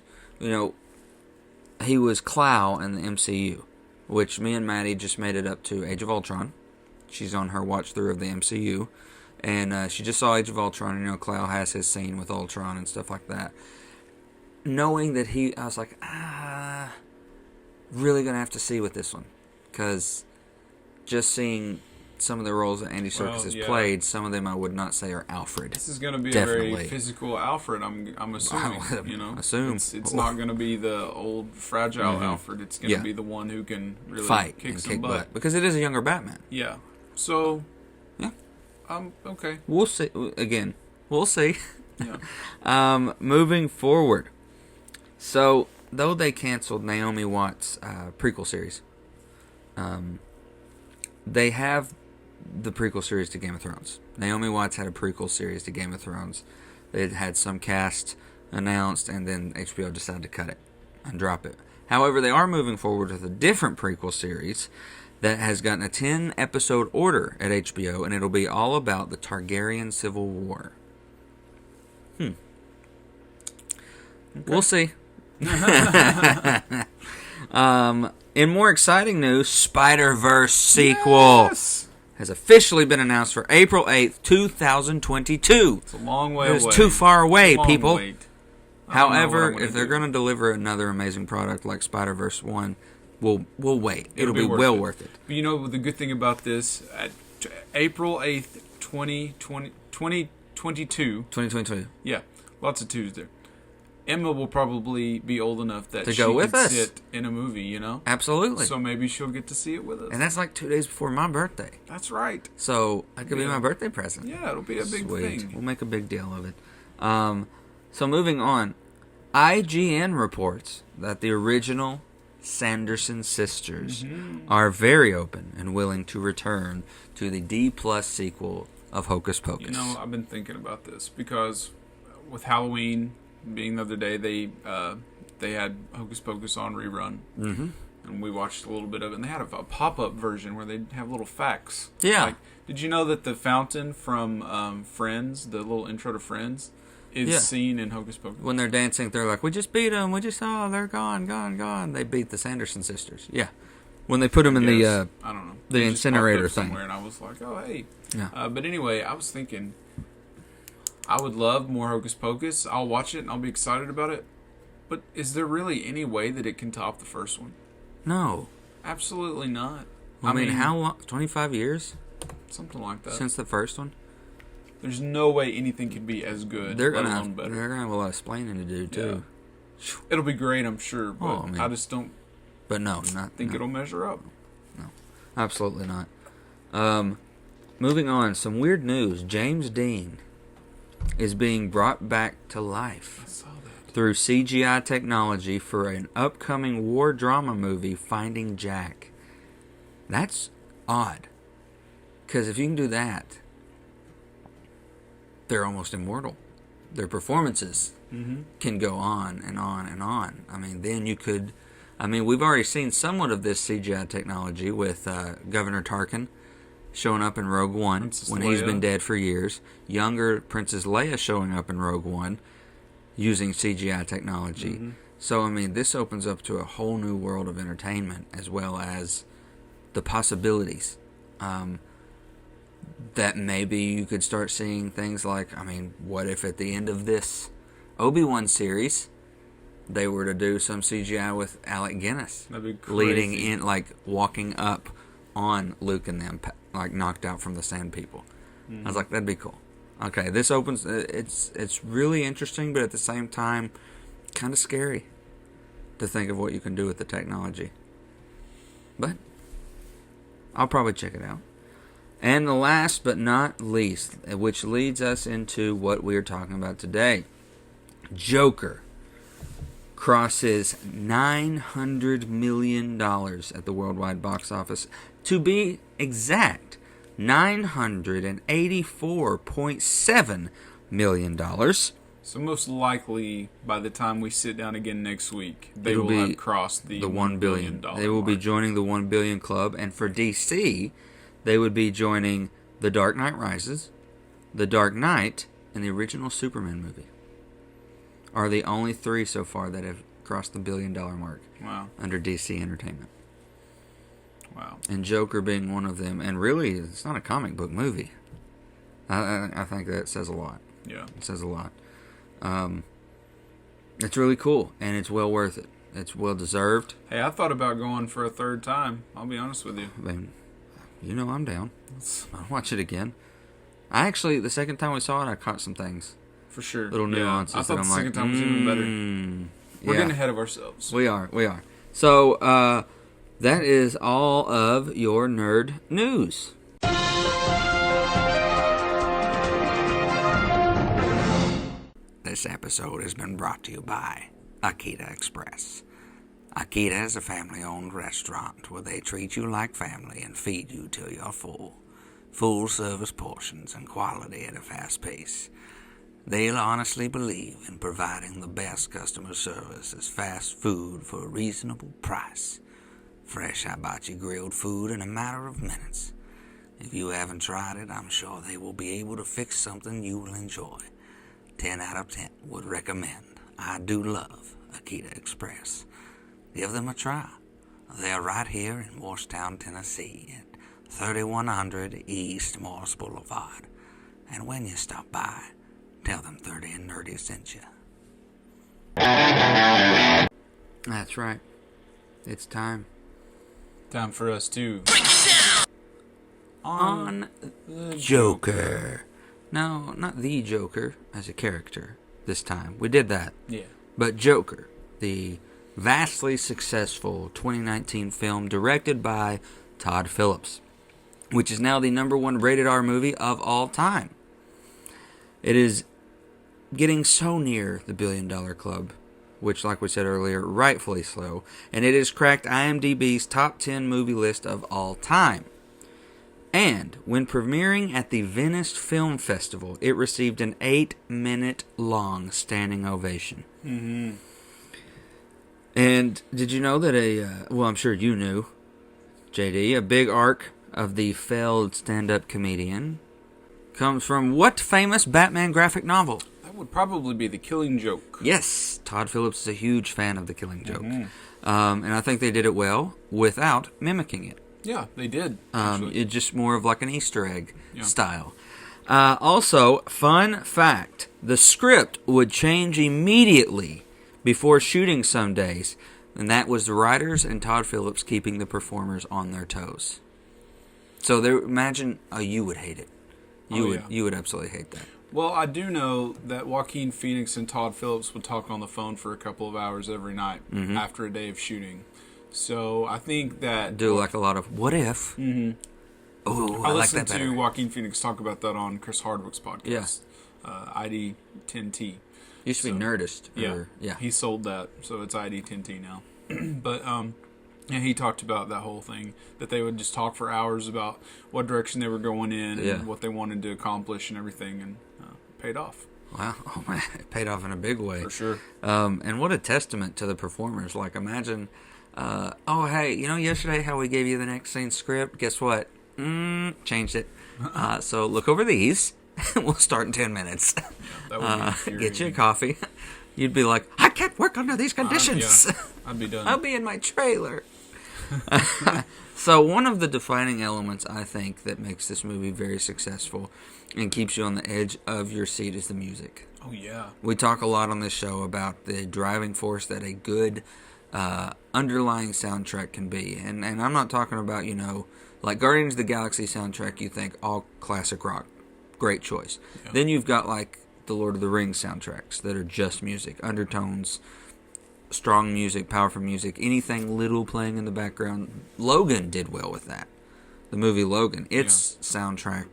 he was Clow in the MCU, which me and Maddie just made it up to Age of Ultron. She's on her watch through of the MCU, and she just saw Age of Ultron. And Clow has his scene with Ultron and stuff like that. Knowing that I was like, really gonna have to see with this one, because just seeing some of the roles that Andy Serkis has played, some of them I would not say are Alfred. This is going to be Definitely. a very physical Alfred. I'm assuming. Assume it's not going to be the old fragile Alfred. It's going to be the one who can really fight kick and some kick butt. because it is a younger Batman. Yeah. So. Yeah. Okay. We'll see. Again, We'll see. Yeah. Moving forward. So, though they canceled Naomi Watts' prequel series, they have the prequel series to Game of Thrones. Naomi Watts had a prequel series to Game of Thrones. They had some cast announced, and then HBO decided to cut it and drop it. However, they are moving forward with a different prequel series that has gotten a 10-episode order at HBO, and it'll be all about the Targaryen Civil War. Okay. We'll see. In more exciting news, Spider-Verse sequel has officially been announced for April 8th, 2022. It's a long way away. It's too far away, people. Wait. However, if they're going to deliver another amazing product like Spider-Verse 1, we'll wait. It'll be well worth it. But you know the good thing about this, at April 8th, 2022. 2022. Yeah, lots of twos there. Emma will probably be old enough that To she go with can us. sit in a movie, you know? Absolutely. So maybe she'll get to see it with us. And that's like 2 days before my birthday. That's right. So that could be Yeah. my birthday present. Yeah, it'll be a big Sweet. thing. We'll make a big deal of it. So moving on, IGN reports that the original Sanderson sisters are very open and willing to return to the D+ sequel of Hocus Pocus. You know, I've been thinking about this because with Halloween being the other day, they had Hocus Pocus on rerun. Mm-hmm. And we watched a little bit of it. And they had a pop-up version where they have little facts. Yeah. Like, did you know that the fountain from Friends, the little intro to Friends, is seen in Hocus Pocus? When they're dancing, they're like, we just beat them. They're gone. They beat the Sanderson sisters. Yeah. When they put them in I the don't know. the It just popped incinerator up thing. somewhere, and I was like, oh, hey. Yeah. But anyway, I was thinking, I would love more Hocus Pocus. I'll watch it, and I'll be excited about it. But is there really any way that it can top the first one? No. Absolutely not. I mean, how long? 25 years Something like that. since the first one? There's no way anything can be as good, They're let gonna alone better. have a lot of explaining to do too. It'll be great, I'm sure, but Oh, man. I just don't But no, not think no, it'll measure up. absolutely not. Moving on, some weird news. James Dean is being brought back to life I saw that. through CGI technology for an upcoming war drama movie, Finding Jack. That's odd. Because if you can do that, they're almost immortal. Their performances can go on and on and on. I mean, then you could... I mean, we've already seen somewhat of this CGI technology with Governor Tarkin showing up in Rogue One Princess when he's Leia. been dead for years. Younger Princess Leia showing up in Rogue One using CGI technology. So, I mean, this opens up to a whole new world of entertainment as well as the possibilities. That maybe you could start seeing things like, I mean, what if at the end of this Obi-Wan series, they were to do some CGI with Alec Guinness That'd be crazy. leading in, like walking up on Luke and them, like knocked out from the Sand People. I was like, that'd be cool. Okay, this opens. It's really interesting, but at the same time, kind of scary to think of what you can do with the technology. But I'll probably check it out. And the last but not least, which leads us into what we're talking about today, Joker crosses $900 million at the worldwide box office. To be exact, $984.7 million. So most likely, by the time we sit down again next week, they It'll will be have crossed the $1 billion. They will be mark. joining the $1 billion club. And for DC, they would be joining The Dark Knight Rises, The Dark Knight, and the original Superman movie. Are the only three so far that have crossed the $1 billion mark Wow. under DC Entertainment. Wow. And Joker being one of them. And really, it's not a comic book movie. I think that says a lot. Yeah. It says a lot. It's really cool, and it's well worth it. It's well deserved. Hey, I thought about going for a third time. I'll be honest with you. I mean, you know I'm down. I'll watch it again. I actually, the second time we saw it, I caught some things. For sure. Little nuances I thought that the I'm second like, time was even better. We're yeah. getting ahead of ourselves. We are. So, that is all of your nerd news. This episode has been brought to you by Akita Express. Akita is a family-owned restaurant where they treat you like family and feed you till you're full. Full-service portions and quality at a fast pace. They'll honestly believe in providing the best customer service as fast food for a reasonable price. Fresh hibachi grilled food in a matter of minutes. If you haven't tried it, I'm sure they will be able to fix something you will enjoy. 10 out of 10 would recommend. I do love Akita Express. Give them a try. They're right here in Morristown, Tennessee at 3100 East Morris Boulevard. And when you stop by, tell them 30 and Nerdier sent you. That's right. It's time. Time for us to... On the Joker. No, not the Joker as a character this time. We did that. Yeah. But Joker, the vastly successful 2019 film directed by Todd Phillips, which is now the #1 rated R movie of all time. It is getting so near the $1 billion club, which, like we said earlier, rightfully so, and it has cracked IMDb's top 10 movie list of all time. And when premiering at the Venice Film Festival, it received an 8-minute-long standing ovation. Mm-hmm. And did you know that I'm sure you knew, JD, a big arc of the failed stand-up comedian comes from what famous Batman graphic novel? That would probably be The Killing Joke. Yes, Todd Phillips is a huge fan of The Killing Joke. Mm-hmm. And I think they did it well without mimicking it. Yeah, they did. It's just more of like an Easter egg style. Also, fun fact, the script would change immediately before shooting some days, and that was the writers and Todd Phillips keeping the performers on their toes. So imagine, you would hate it. You would absolutely hate that. Well, I do know that Joaquin Phoenix and Todd Phillips would talk on the phone for a couple of hours every night after a day of shooting. So I think that... Do like a lot of, what if? Mm-hmm. Oh, I like that listened better. to Joaquin Phoenix talk about that on Chris Hardwick's podcast. Yeah. ID 10T. Used to be Nerdist. Yeah. He sold that, so it's ID 10T now. But he talked about that whole thing, that they would just talk for hours about what direction they were going in and what they wanted to accomplish and everything, and it paid off. Wow, oh man, it paid off in a big way. For sure. And what a testament to the performers. Like, imagine, hey, yesterday how we gave you the next scene script? Guess what? Changed it. So look over these. We'll start in 10 minutes. Yeah, that would be get you a coffee. You'd be like, I can't work under these conditions. I'd be done. I'll be in my trailer. So one of the defining elements, I think, that makes this movie very successful and keeps you on the edge of your seat is the music. Oh, yeah. We talk a lot on this show about the driving force that a good underlying soundtrack can be. And I'm not talking about, like Guardians of the Galaxy soundtrack, you think all classic rock. Great choice. Yeah. Then you've got like the Lord of the Rings soundtracks that are just music, undertones, strong music, powerful music, anything little playing in the background. Logan did well with that. The movie Logan, its soundtrack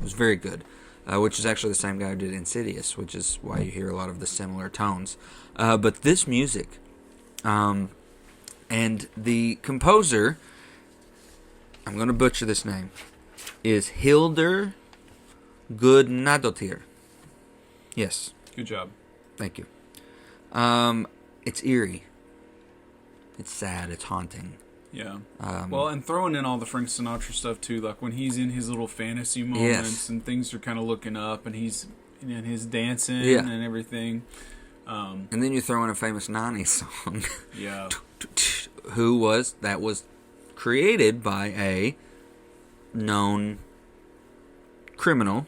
was very good, which is actually the same guy who did Insidious, which is why you hear a lot of the similar tones. But this music, and the composer, I'm going to butcher this name, is Hildur Gudnadottir. Yes. Good job. Thank you. It's eerie. It's sad. It's haunting. Yeah. Well, and throwing in all the Frank Sinatra stuff too, like when he's in his little fantasy moments and things are kind of looking up, and he's in his dancing and everything. And then you throw in a famous 90s song. Yeah. That was created by a known criminal.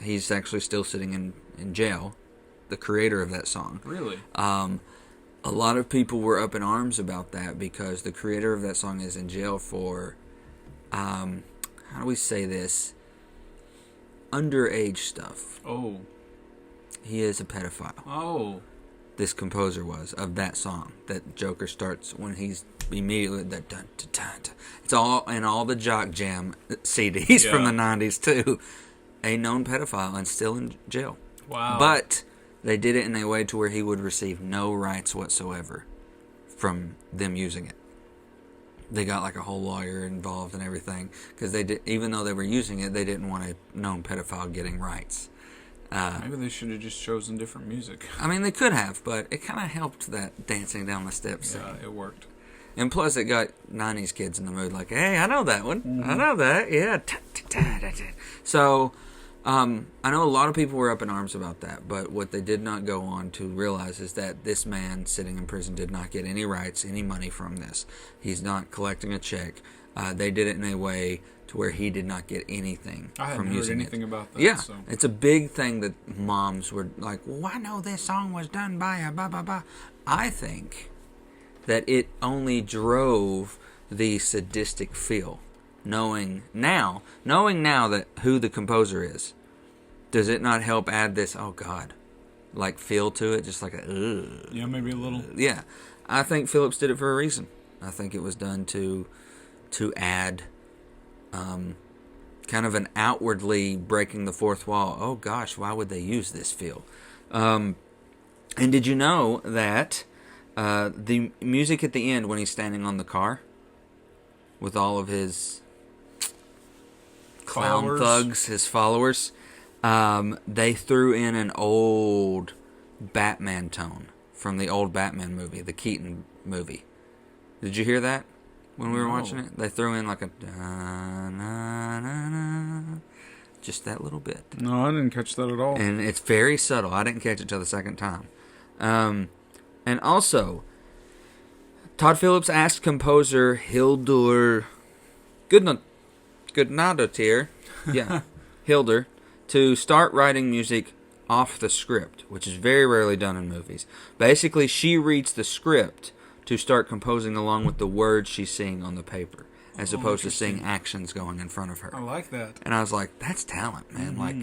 He's actually still sitting in jail. The creator of that song. Really? A lot of people were up in arms about that because the creator of that song is in jail for, how do we say this? Underage stuff. Oh. He is a pedophile. Oh. This composer was of that song that Joker starts when he's immediately that dun, dun, dun, dun. It's all in all the Jock Jam CDs from the 90s too. A known pedophile and still in jail. Wow. But They did it in a way to where he would receive no rights whatsoever from them using it. They got like a whole lawyer involved and everything because they did, even though they were using it, they didn't want a known pedophile getting rights. Maybe they should have just chosen different music. I mean, they could have, but it kind of helped that dancing down the steps. Yeah, it worked. And plus, it got 90s kids in the mood, like, hey, I know that one. Mm-hmm. I know that. Yeah. So, I know a lot of people were up in arms about that, but what they did not go on to realize is that this man sitting in prison did not get any rights, any money from this. He's not collecting a check. They did it in a way to where he did not get anything from using it. I hadn't heard anything about that. Yeah, so. It's a big thing that moms were like, well, I know this song was done by a blah, blah, blah. I think that it only drove the sadistic feel. Knowing now that who the composer is, does it not help add this, oh God, like feel to it? Just like a, ugh. Yeah, maybe a little. Yeah. I think Phillips did it for a reason. I think it was done to add kind of an outwardly breaking the fourth wall. Oh gosh, why would they use this feel? And did you know that the music at the end when he's standing on the car with all of his clown thugs, his followers, they threw in an old Batman tone from the old Batman movie, the Keaton movie. Did you hear that when we were watching it? They threw in like a just that little bit. No, I didn't catch that at all. And it's very subtle. I didn't catch it till the second time. And also, Todd Phillips asked composer Hildur Gudnadottir, yeah, Hildur, to start writing music off the script, which is very rarely done in movies. Basically, she reads the script to start composing along with the words she's seeing on the paper, as opposed to seeing actions going in front of her. I like that. And I was like, that's talent, man. Mm-hmm. Like,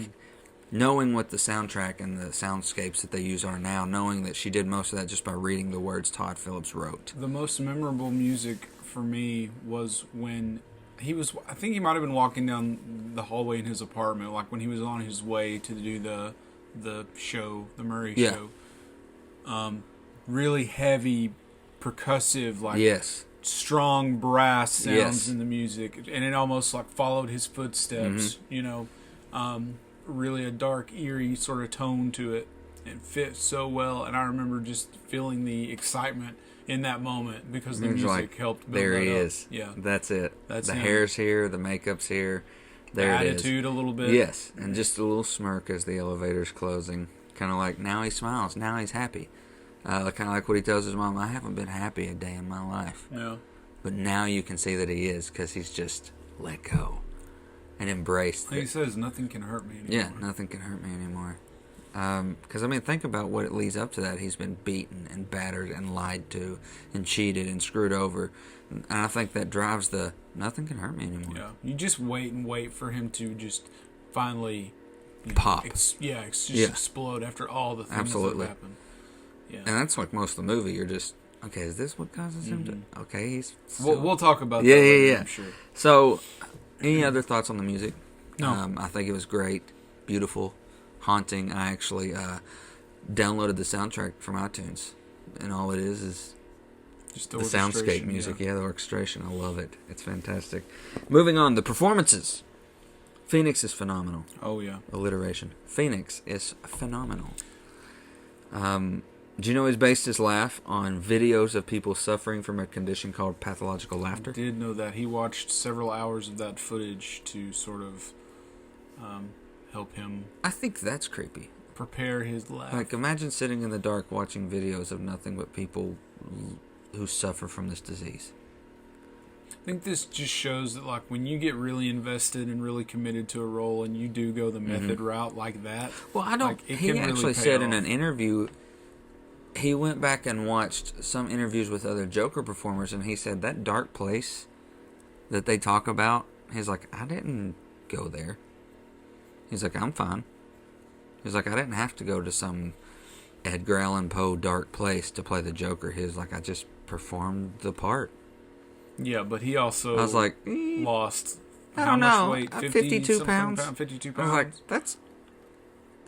knowing what the soundtrack and the soundscapes that they use are now, knowing that she did most of that just by reading the words Todd Phillips wrote. The most memorable music for me was when he was, I think he might have been walking down the hallway in his apartment, like when he was on his way to do the show, the Murray show. Really heavy, percussive, like strong brass sounds in the music, and it almost like followed his footsteps, you know. Really a dark, eerie sort of tone to it. It fit so well, and I remember just feeling the excitement in that moment because the music helped build there that he up. is. Yeah, that's it. That's the him. Hair's here, the makeup's here. There the it is. Attitude a little bit. Yes, and just a little smirk as the elevator's closing. Kind of like, now he smiles, now he's happy. Kind of like what he tells his mom, I haven't been happy a day in my life. Yeah. But now you can see that he is, because he's just let go and embraced. Like he says, nothing can hurt me anymore. Yeah, nothing can hurt me anymore. Because, I mean, think about what it leads up to that. He's been beaten and battered and lied to and cheated and screwed over. And I think that drives the nothing can hurt me anymore. Yeah, you just wait for him to just finally pop. Explode after all the things that happen. Yeah. And that's like most of the movie. You're just, okay, is this what causes him to... Okay, he's... We'll talk about that later, I'm sure. So, any other thoughts on the music? No. I think it was great, beautiful, haunting. I actually downloaded the soundtrack from iTunes, and all it is just the soundscape music. Yeah, the orchestration. I love it. It's fantastic. Moving on, the performances. Phoenix is phenomenal. Oh, yeah. Alliteration. Phoenix is phenomenal. Do you know he's based his laugh on videos of people suffering from a condition called pathological laughter? I did know that. He watched several hours of that footage to sort of help him... I think that's creepy. Prepare his laugh. Like, imagine sitting in the dark watching videos of nothing but people who suffer from this disease. I think this just shows that, like, when you get really invested and really committed to a role and you do go the method route like that... Well, I don't... Like, he actually said in an interview... He went back and watched some interviews with other Joker performers, and he said that dark place that they talk about, he's like, I didn't go there. He's like, I'm fine. He's like, I didn't have to go to some Edgar Allan Poe dark place to play the Joker. He's like, I just performed the part. Yeah, but he also I was like, lost I don't know, much weight? 52 pounds. 52 pounds. I was like,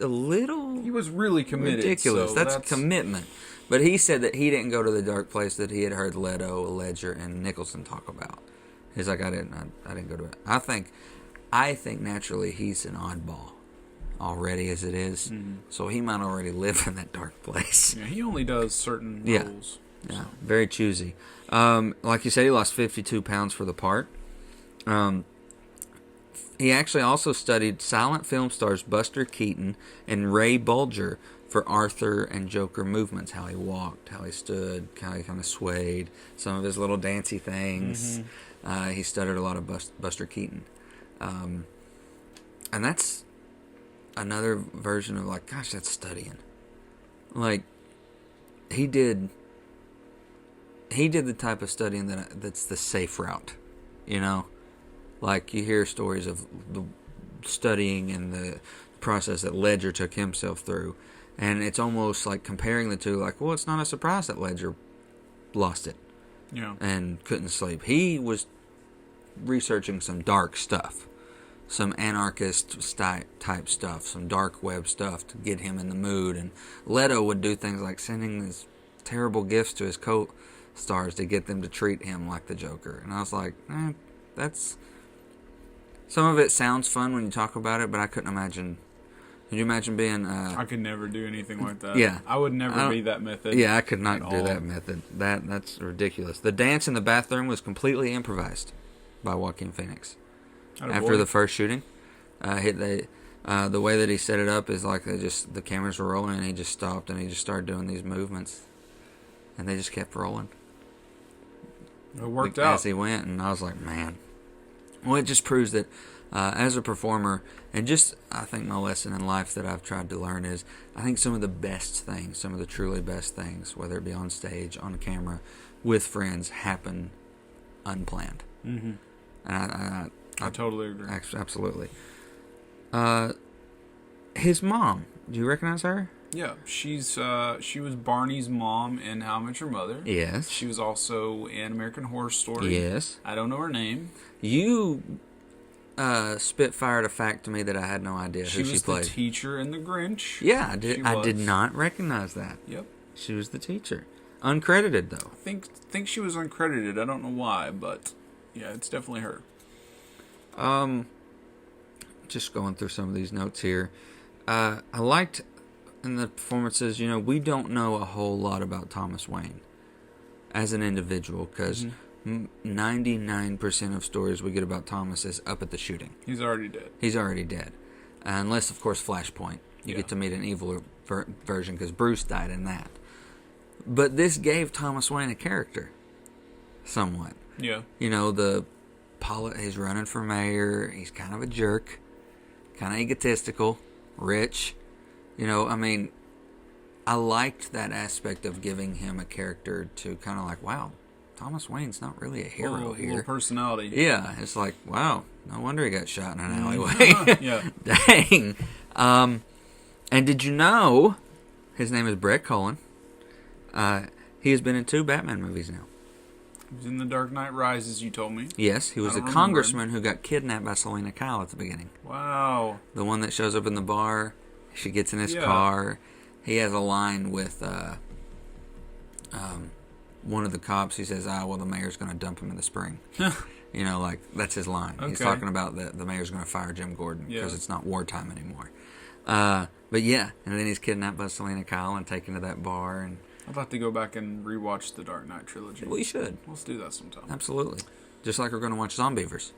a little He was really committed. ridiculous. So that's commitment. But he said that he didn't go to the dark place that he had heard Leto, Ledger, and Nicholson talk about. He's like, I didn't go to it. I think naturally he's an oddball already as it is. Mm-hmm. So he might already live in that dark place. Yeah, he only does certain roles. Yeah, very choosy. Like you said, he lost 52 pounds for the part. He actually also studied silent film stars Buster Keaton and Ray Bolger for Arthur and Joker movements, how he walked, how he stood, how he kind of swayed, some of his little dancey things. Mm-hmm. He studied a lot of Buster Keaton. And that's another version of like, gosh, that's studying. Like, he did the type of studying that's the safe route, you know? Like, you hear stories of the studying and the process that Ledger took himself through. And it's almost like comparing the two, like, well, it's not a surprise that Ledger lost it. Yeah. And couldn't sleep. He was researching some dark stuff. Some anarchist type stuff. Some dark web stuff to get him in the mood. And Leto would do things like sending these terrible gifts to his co-stars to get them to treat him like the Joker. And I was like, that's... Some of it sounds fun when you talk about it, but I couldn't imagine... Could you imagine being... I could never do anything like that. Yeah. I would never be that method. Yeah, I could not do that method. That's ridiculous. The dance in the bathroom was completely improvised by Joaquin Phoenix. After the first shooting, the way that he set it up is like the cameras were rolling and he just stopped and he just started doing these movements. And they just kept rolling. It worked out. As he went, and I was like, man. Well, it just proves that as a performer, and just I think my lesson in life that I've tried to learn is I think some of the best things, some of the truly best things, whether it be on stage, on camera, with friends, happen unplanned. Mm-hmm. And I totally agree. Absolutely. His mom, do you recognize her? Yeah, she was Barney's mom in How I Met Your Mother. Yes. She was also in American Horror Story. Yes. I don't know her name. You spitfired a fact to me that I had no idea who she played. She was the teacher in The Grinch. Yeah, I did not recognize that. Yep. She was the teacher. Uncredited, though. I think she was uncredited. I don't know why, but yeah, it's definitely her. Just going through some of these notes here. I liked in the performances, we don't know a whole lot about Thomas Wayne as an individual because 99% of stories we get about Thomas is up at the shooting. He's already dead. Unless, of course, Flashpoint. You get to meet an evil version because Bruce died in that. But this gave Thomas Wayne a character, somewhat. Yeah. He's running for mayor. He's kind of a jerk, kind of egotistical, rich. I liked that aspect of giving him a character to kind of like, wow, Thomas Wayne's not really a hero here. Little personality. Yeah, it's like, wow, no wonder he got shot in an alleyway. Yeah. Dang. And did you know his name is Brett Cullen? He has been in 2 Batman movies now. He was in The Dark Knight Rises, you told me. Yes, he was a congressman who got kidnapped by Selena Kyle at the beginning. Wow. The one that shows up in the bar. She gets in his car. He has a line with one of the cops. He says, the mayor's going to dump him in the spring. That's his line. Okay. He's talking about the mayor's going to fire Jim Gordon because it's not wartime anymore. But yeah, and then he's kidnapped by Selena Kyle and taken to that bar. And I'd like to go back and rewatch the Dark Knight trilogy. We should. Let's do that sometime. Absolutely. Just like we're going to watch Zombievers.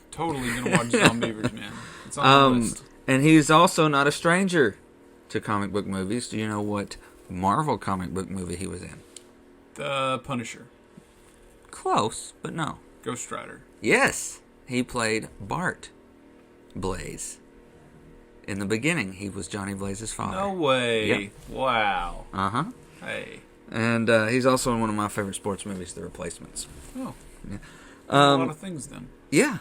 Totally going to watch Zombievers, man. It's on the list. And he's also not a stranger to comic book movies. Do you know what Marvel comic book movie he was in? The Punisher. Close, but no. Ghost Rider. Yes. He played Bart Blaze. In the beginning, he was Johnny Blaze's father. No way. Yep. Wow. Uh-huh. Hey. And he's also in one of my favorite sports movies, The Replacements. Oh. Yeah. A lot of things, then. Yeah.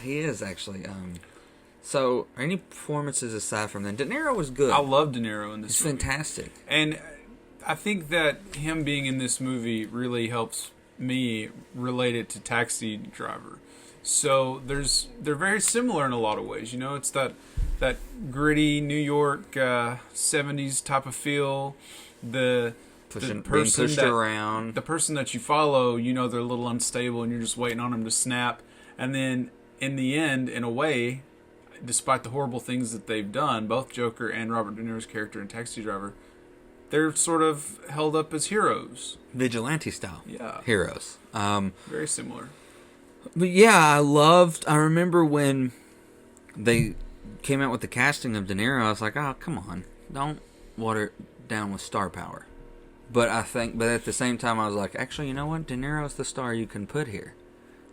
He is, actually. So, any performances aside from that? De Niro was good. I love De Niro in this movie. He's fantastic. And I think that him being in this movie really helps me relate it to Taxi Driver. So they're very similar in a lot of ways. It's that that gritty New York 70s type of feel. The Being person pushed around. the person that you follow, you know, they're a little unstable, and you're just waiting on them to snap. And then in the end, in a way, despite the horrible things that they've done, both Joker and Robert De Niro's character in Taxi Driver, they're sort of held up as heroes. Vigilante style. Yeah. Heroes. Very similar. But yeah, I remember when they came out with the casting of De Niro, I was like, oh, come on. Don't water it down with star power. But at the same time, I was like, actually, you know what? De Niro's the star you can put here.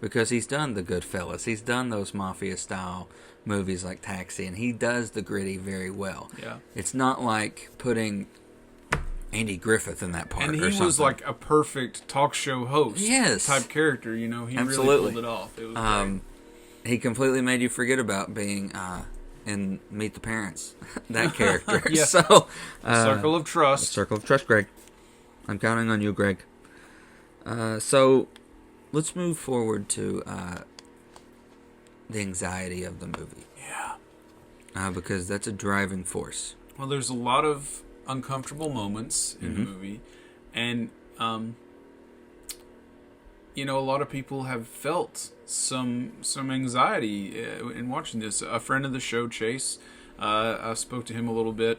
Because he's done the Goodfellas. He's done those mafia-style movies like Taxi, and he does the gritty very well. Yeah. It's not like putting Andy Griffith in that part. And he or something. was like a perfect talk show host type character, you know. He Absolutely. really pulled it off. It was great. He completely made you forget about being in Meet the Parents, that character. Yeah. So, Circle of Trust. Circle of Trust, Greg. I'm counting on you, Greg. So, let's move forward to the anxiety of the movie. Yeah. Because that's a driving force. Well, there's a lot of uncomfortable moments in the movie, and you know, a lot of people have felt some anxiety in watching this. A friend of the show, Chase, I spoke to him a little bit.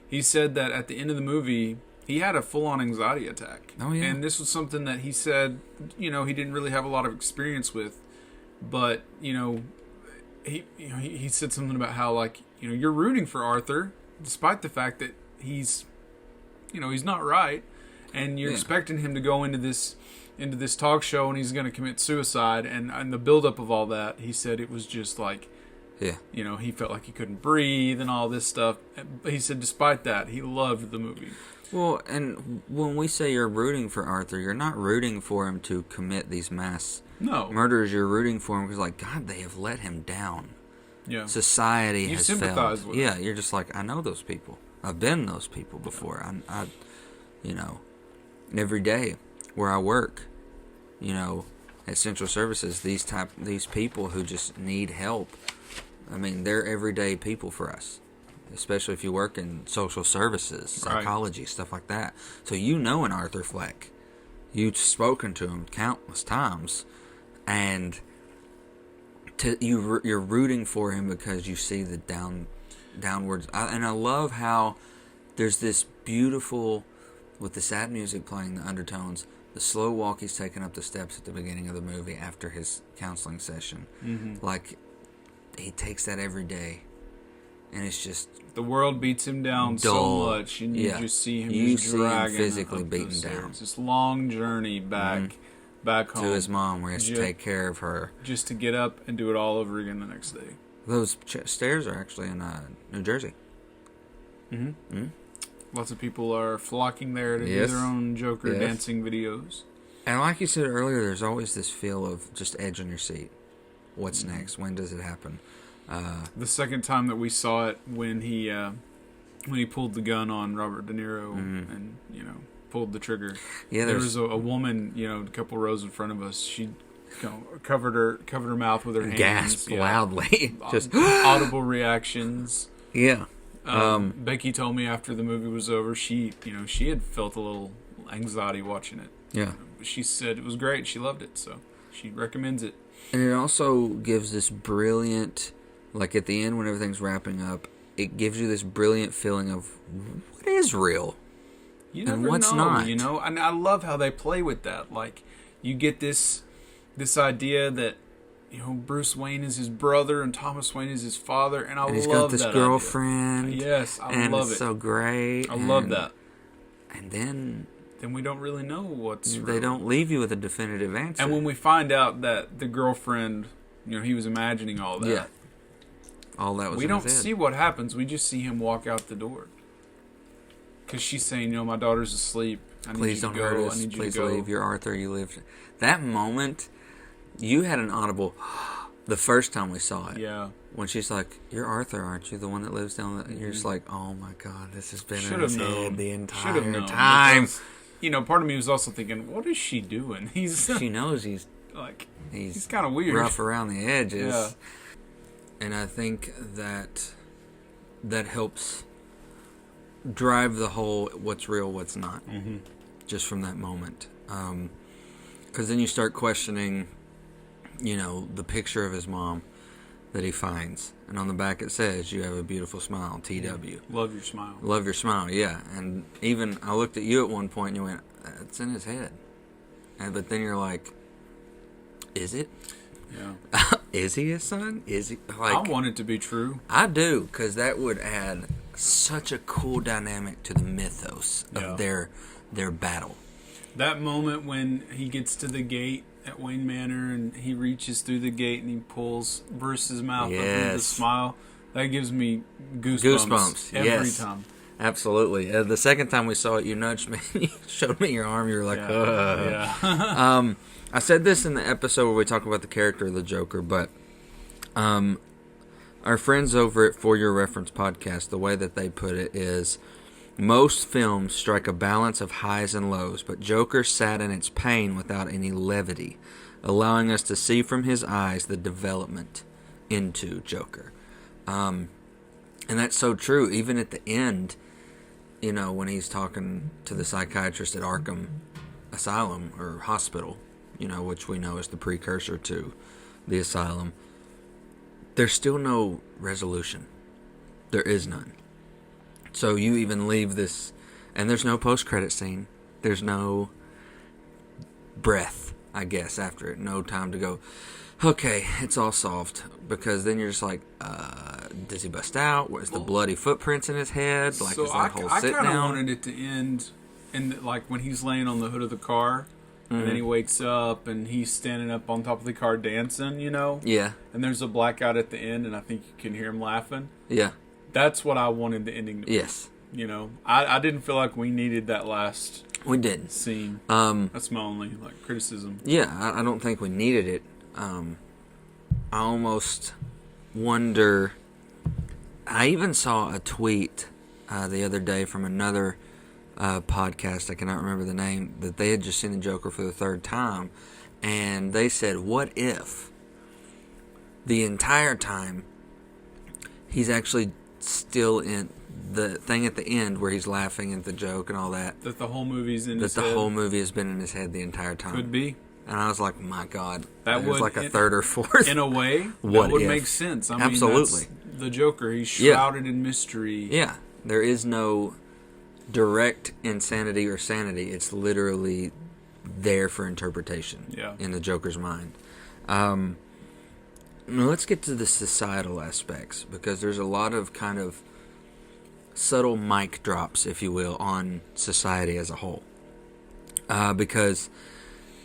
He said that at the end of the movie, he had a full-on anxiety attack. Oh yeah. And this was something that he said, you know, he didn't really have a lot of experience with, but you know, he said something about how, like, you know, you're rooting for Arthur despite the fact that he's not right, and you're expecting him to go into this talk show and he's going to commit suicide, and the buildup of all that, he said it was just like, you know, he felt like he couldn't breathe and all this stuff. But he said despite that, he loved the movie. Well, and when we say you're rooting for Arthur, you're not rooting for him to commit these mass murders. You're rooting for him because, like, God, they have let him down. Yeah. Society has failed. With him. You're just like, I know those people. I've been those people before. I you know, every day where I work, you know, at Central Services, these people who just need help. I mean, they're everyday people for us, especially if you work in social services, psychology, stuff like that. So you know an Arthur Fleck. You've spoken to him countless times, and you're rooting for him because you see the downwards. And I love how there's this beautiful, with the sad music playing, the undertones, the slow walk he's taking up the steps at the beginning of the movie after his counseling session. Mm-hmm. Like, he takes that every day, and it's just the world beats him down so much, and you just see him dragging, physically beaten down. It's this long journey back home to his mom, where he has to take care of her, just to get up and do it all over again the next day. Those stairs are actually in New Jersey. Mm-hmm. Mm-hmm. Lots of people are flocking there to do their own Joker dancing videos. And like you said earlier, there's always this feel of just edge on your seat. What's next? When does it happen? The second time that we saw it, when he pulled the gun on Robert De Niro and, you know, pulled the trigger. Yeah, there was a woman, you know, a couple rows in front of us. She covered her mouth with her hands. Gasped loudly. Just audible reactions. Yeah. Becky told me after the movie was over, she had felt a little anxiety watching it. Yeah. She said it was great. She loved it, so she recommends it. And it also gives this brilliant, like at the end when everything's wrapping up, it gives you this brilliant feeling of what is real and what's not. You know, and I love how they play with that. Like, you get this idea that, you know, Bruce Wayne is his brother and Thomas Wayne is his father, and he's got this girlfriend. Idea. Yes, I love it. And it's so great. I love that. And then we don't really know what's real. They don't leave you with a definitive answer. And when we find out that the girlfriend, you know, he was imagining all that. Yeah. All that was we don't see what happens. We just see him walk out the door. Because she's saying, you know, my daughter's asleep. Please don't hurt us. Please leave. You're Arthur. You lived. That moment, you had an audible the first time we saw it. Yeah. When she's like, "You're Arthur, aren't you? The one that lives down the..." You're just like, "Oh my God, this has been in his head the entire time." Because, you know, part of me was also thinking, what is she doing? She knows he's like, he's kind of weird, rough around the edges. Yeah. And I think that that helps drive the whole what's real, what's not, just from that moment. Because then you start questioning, the picture of his mom that he finds. And on the back it says, "You have a beautiful smile, TW. Love your smile." Love your smile, yeah. And even I looked at you at one point and you went, "It's in his head." But then you're like, is it? Yeah. Is he his son? Is he? I want it to be true. I do, because that would add such a cool dynamic to the mythos of their battle. That moment when he gets to the gate at Wayne Manor and he reaches through the gate and he pulls Bruce's mouth up with a smile, that gives me goosebumps every time. Absolutely. The second time we saw it, you nudged me. You showed me your arm. You were like, Yeah. I said this in the episode where we talk about the character of the Joker, but our friends over at For Your Reference podcast, the way that they put it is, most films strike a balance of highs and lows, but Joker sat in its pain without any levity, allowing us to see from his eyes the development into Joker. And that's so true. Even at the end, when he's talking to the psychiatrist at Arkham Asylum or Hospital, which we know is the precursor to the asylum, there's still no resolution. There is none. So you even leave this, and there's no post-credit scene. There's no breath, I guess, after it. No time to go, okay, it's all solved. Because then you're just like, does he bust out? Where's the bloody footprints in his head? Like, so is that whole sit I kind of down? wanted it to end, like when he's laying on the hood of the car, and then he wakes up and he's standing up on top of the car dancing, Yeah. And there's a blackout at the end, and I think you can hear him laughing. Yeah. That's what I wanted the ending to be. Yes. I didn't feel like we needed that last We didn't. scene. That's my only criticism. Yeah, I don't think we needed it. I almost wonder. I even saw a tweet the other day from another podcast, I cannot remember the name, that they had just seen the Joker for the third time, and they said, what if the entire time he's actually still in the thing at the end where he's laughing at the joke and all that. That the whole movie's in his head. That the whole movie has been in his head the entire time. Could be. And I was like, my God. That was like a third or fourth. In a way, what that would if? make sense. I mean, absolutely. That's the Joker. He's shrouded in mystery. Yeah. There is no direct insanity or sanity. It's literally there for interpretation in the Joker's mind. Now let's get to the societal aspects, because there's a lot of kind of subtle mic drops, if you will, on society as a whole. Because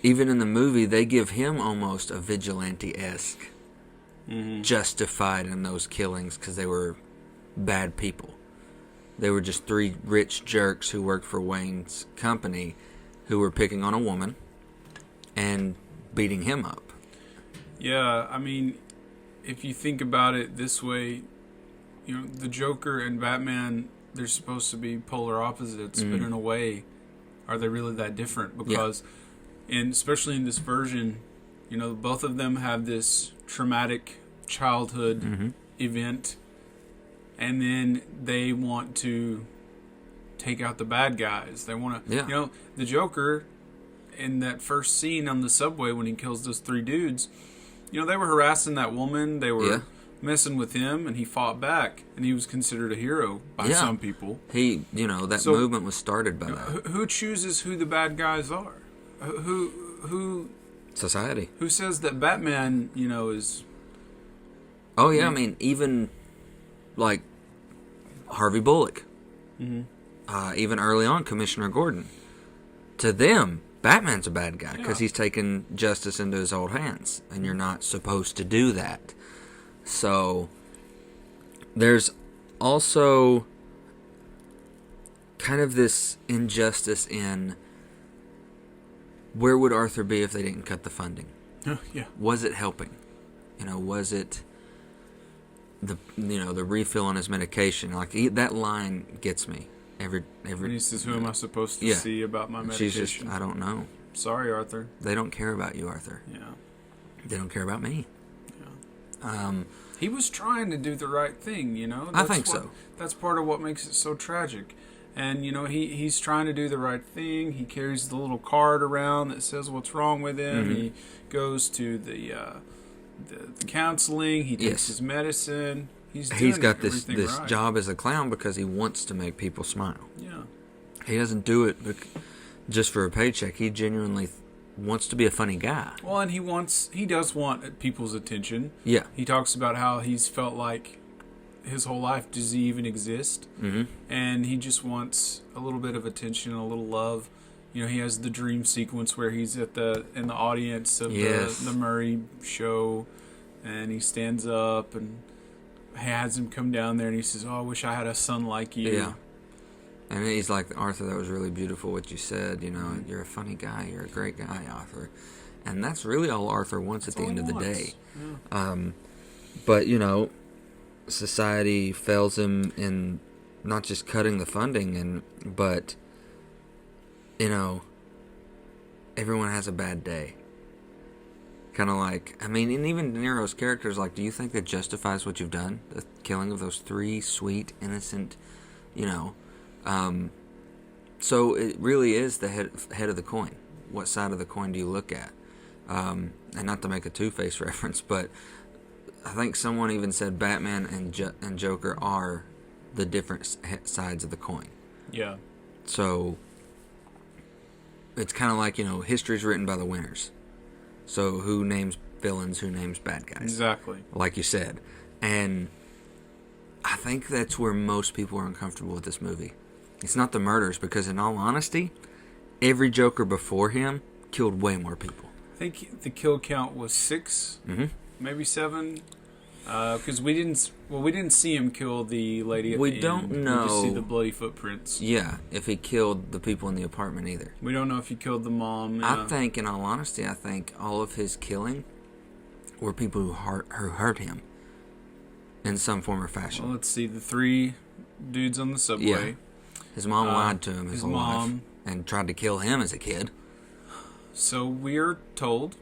even in the movie, they give him almost a vigilante-esque justified in those killings because they were bad people. They were just three rich jerks who worked for Wayne's company who were picking on a woman and beating him up. Yeah, I mean, if you think about it this way, the Joker and Batman, they're supposed to be polar opposites, but in a way, are they really that different? Because, especially in this version, both of them have this traumatic childhood event, and then they want to take out the bad guys. They want to, the Joker, in that first scene on the subway when he kills those three dudes, they were harassing that woman. They were messing with him, and he fought back, and he was considered a hero by some people. He, that movement was started by that. Who chooses who the bad guys are? Who? Society. Who says that Batman, is... Oh, yeah, I mean, even, like, Harvey Bullock. Even early on, Commissioner Gordon. To them, Batman's a bad guy because he's taken justice into his own hands, and you're not supposed to do that. So, there's also kind of this injustice in where would Arthur be if they didn't cut the funding? Was it helping? Was it the refill on his medication? Like that line gets me every. And he says, "Who am I supposed to see about my medication?" She's just, I don't know. Sorry, Arthur. They don't care about you, Arthur. Yeah. They don't care about me. He was trying to do the right thing, you know? I think so. That's part of what makes it so tragic. And, you know, he's trying to do the right thing. He carries the little card around that says what's wrong with him. He goes to the counseling. He takes his medicine. He's got this right. job as a clown because he wants to make people smile. Yeah. He doesn't do it just for a paycheck. He genuinely wants to be a funny guy. Well, and he does want people's attention. Yeah. He talks about how he's felt like his whole life, does he even exist? Mm-hmm. And he just wants a little bit of attention, a little love. You know, he has the dream sequence where he's in the audience of the Murray show, and he stands up and has him come down there, and he says, "Oh, I wish I had a son like you." Yeah. And he's like, "Arthur, that was really beautiful what you said. You know, you're a funny guy. You're a great guy, Arthur." And that's really all Arthur wants at the end of the day. Yeah. But, you know, society fails him in not just cutting the funding, but, you know, everyone has a bad day. Kind of like, I mean, and even De Niro's character is like, do you think that justifies what you've done? The killing of those 3 sweet, innocent, you know. So it really is the head of the coin. What side of the coin do you look at? And not to make a Two-Face reference, but I think someone even said Batman and Joker are the different sides of the coin. Yeah. So it's kind of like, you know, history's written by the winners. So who names villains, who names bad guys? Exactly. Like you said. And I think that's where most people are uncomfortable with this movie. It's not the murders, because in all honesty, every Joker before him killed way more people. I think the kill count was 6, maybe 7. Because we didn't see him kill the lady at the end. We don't know. We just see the bloody footprints. Yeah, if he killed the people in the apartment either. We don't know if he killed the mom. Yeah. I think, in all honesty, all of his killing were people who hurt him in some form or fashion. Well, let's see. The 3 dudes on the subway. Yeah. His mom lied to him his whole life and tried to kill him as a kid. So we're told.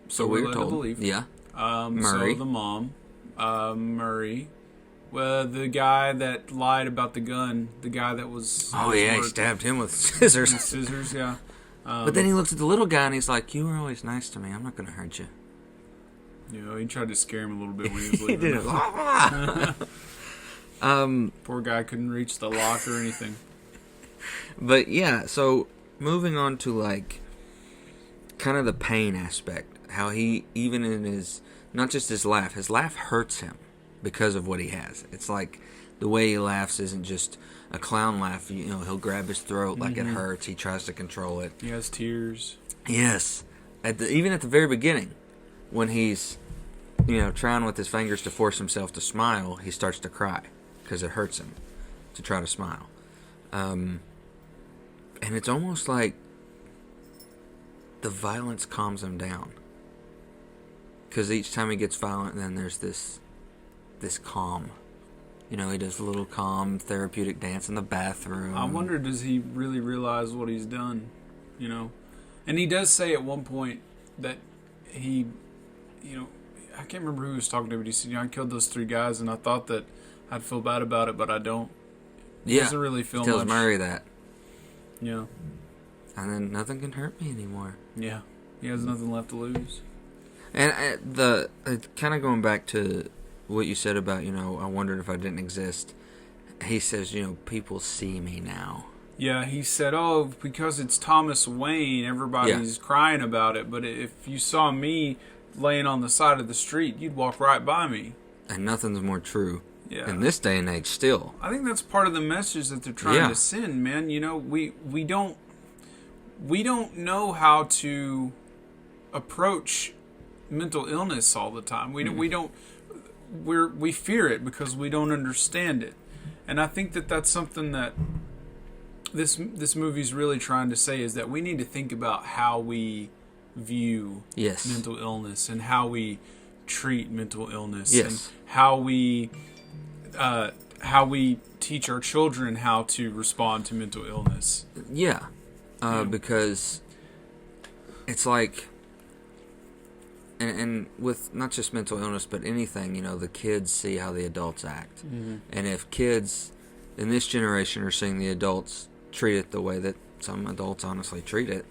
So we're led to believe. Yeah. Murray. So the mom. Murray. Well, the guy that lied about the gun. The guy that was... Oh, yeah, he stabbed him with scissors. Scissors, yeah. But then he looks at the little guy and he's like, "You were always nice to me. I'm not going to hurt you." You know, he tried to scare him a little bit when he was leaving. He did. Poor guy couldn't reach the lock or anything. But, yeah, so moving on to, like, kind of the pain aspect. How he, even in his... Not just his laugh hurts him because of what he has. It's like the way he laughs isn't just a clown laugh. You know, he'll grab his throat like it hurts. He tries to control it. He has tears. Yes. Even at the very beginning, when he's, you know, trying with his fingers to force himself to smile, he starts to cry because it hurts him to try to smile. And it's almost like the violence calms him down. Because each time he gets violent, then there's this calm. You know, he does a little calm, therapeutic dance in the bathroom. I wonder, does he really realize what he's done? You know? And he does say at one point that he, you know, I can't remember who he was talking to, but he said, you know, I killed those 3 guys, and I thought that I'd feel bad about it, but I don't. He doesn't really feel tells much. Murray that. Yeah. And then nothing can hurt me anymore. Yeah. He has nothing left to lose. And kind of going back to what you said about, you know, I wondered if I didn't exist. He says, you know, people see me now. Yeah, he said, oh, because it's Thomas Wayne, everybody's crying about it. But if you saw me laying on the side of the street, you'd walk right by me. And nothing's more true in this day and age still. I think that's part of the message that they're trying to send, man. You know, we don't know how to approach mental illness all the time. We fear it because we don't understand it. And I think that that's something that this movie's really trying to say, is that we need to think about how we view mental illness and how we treat mental illness and how we teach our children how to respond to mental illness. Because it's like and with not just mental illness, but anything, you know, the kids see how the adults act. Mm-hmm. And if kids in this generation are seeing the adults treat it the way that some adults honestly treat it,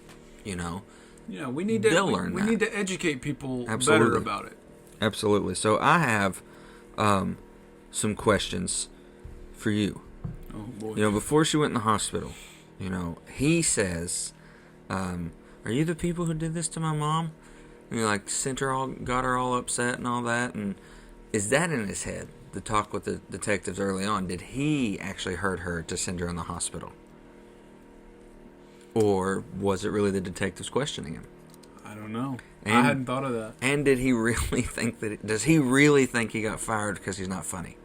you know, yeah, we need to learn we that. need to educate people Absolutely. better about it. Absolutely. So I have some questions for you. Oh boy. You know, before she went in the hospital, you know, he says, "Are you the people who did this to my mom?" And like got her all upset and all that. And is that in his head? The talk with the detectives early on. Did he actually hurt her to send her in the hospital, or was it really the detectives questioning him? I don't know. And, I hadn't thought of that. And did he really think that? Does he really think he got fired because he's not funny?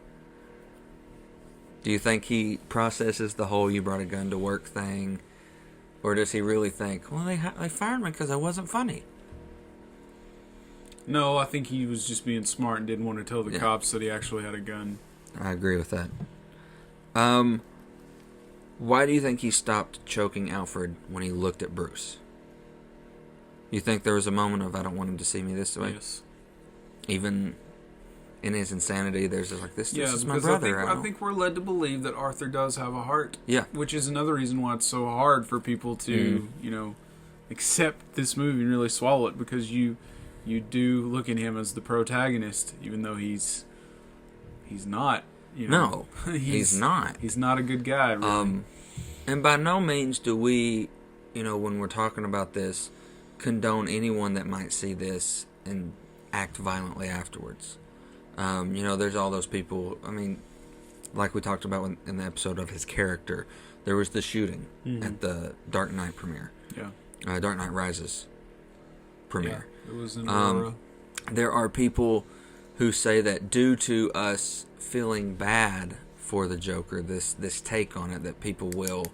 Do you think he processes the whole "you brought a gun to work" thing, or does he really think, well, they fired me because I wasn't funny? No, I think he was just being smart and didn't want to tell the cops that he actually had a gun. I agree with that. Why do you think he stopped choking Alfred when he looked at Bruce? You think there was a moment of, I don't want him to see me this way? Yes. Even in his insanity, there's just like, this is my because brother. I think we're led to believe that Arthur does have a heart. Yeah. Which is another reason why it's so hard for people to, you know, accept this movie and really swallow it, because you do look at him as the protagonist, even though he's not. You know, no, he's not. He's not a good guy, really. And by no means do we, you know, when we're talking about this, condone anyone that might see this and act violently afterwards. You know, there's all those people. I mean, like we talked about in the episode of his character, there was the shooting at the Dark Knight premiere. Yeah. Dark Knight Rises premiere. Yeah, it was in Aurora. There are people who say that due to us feeling bad for the Joker, this take on it, that people will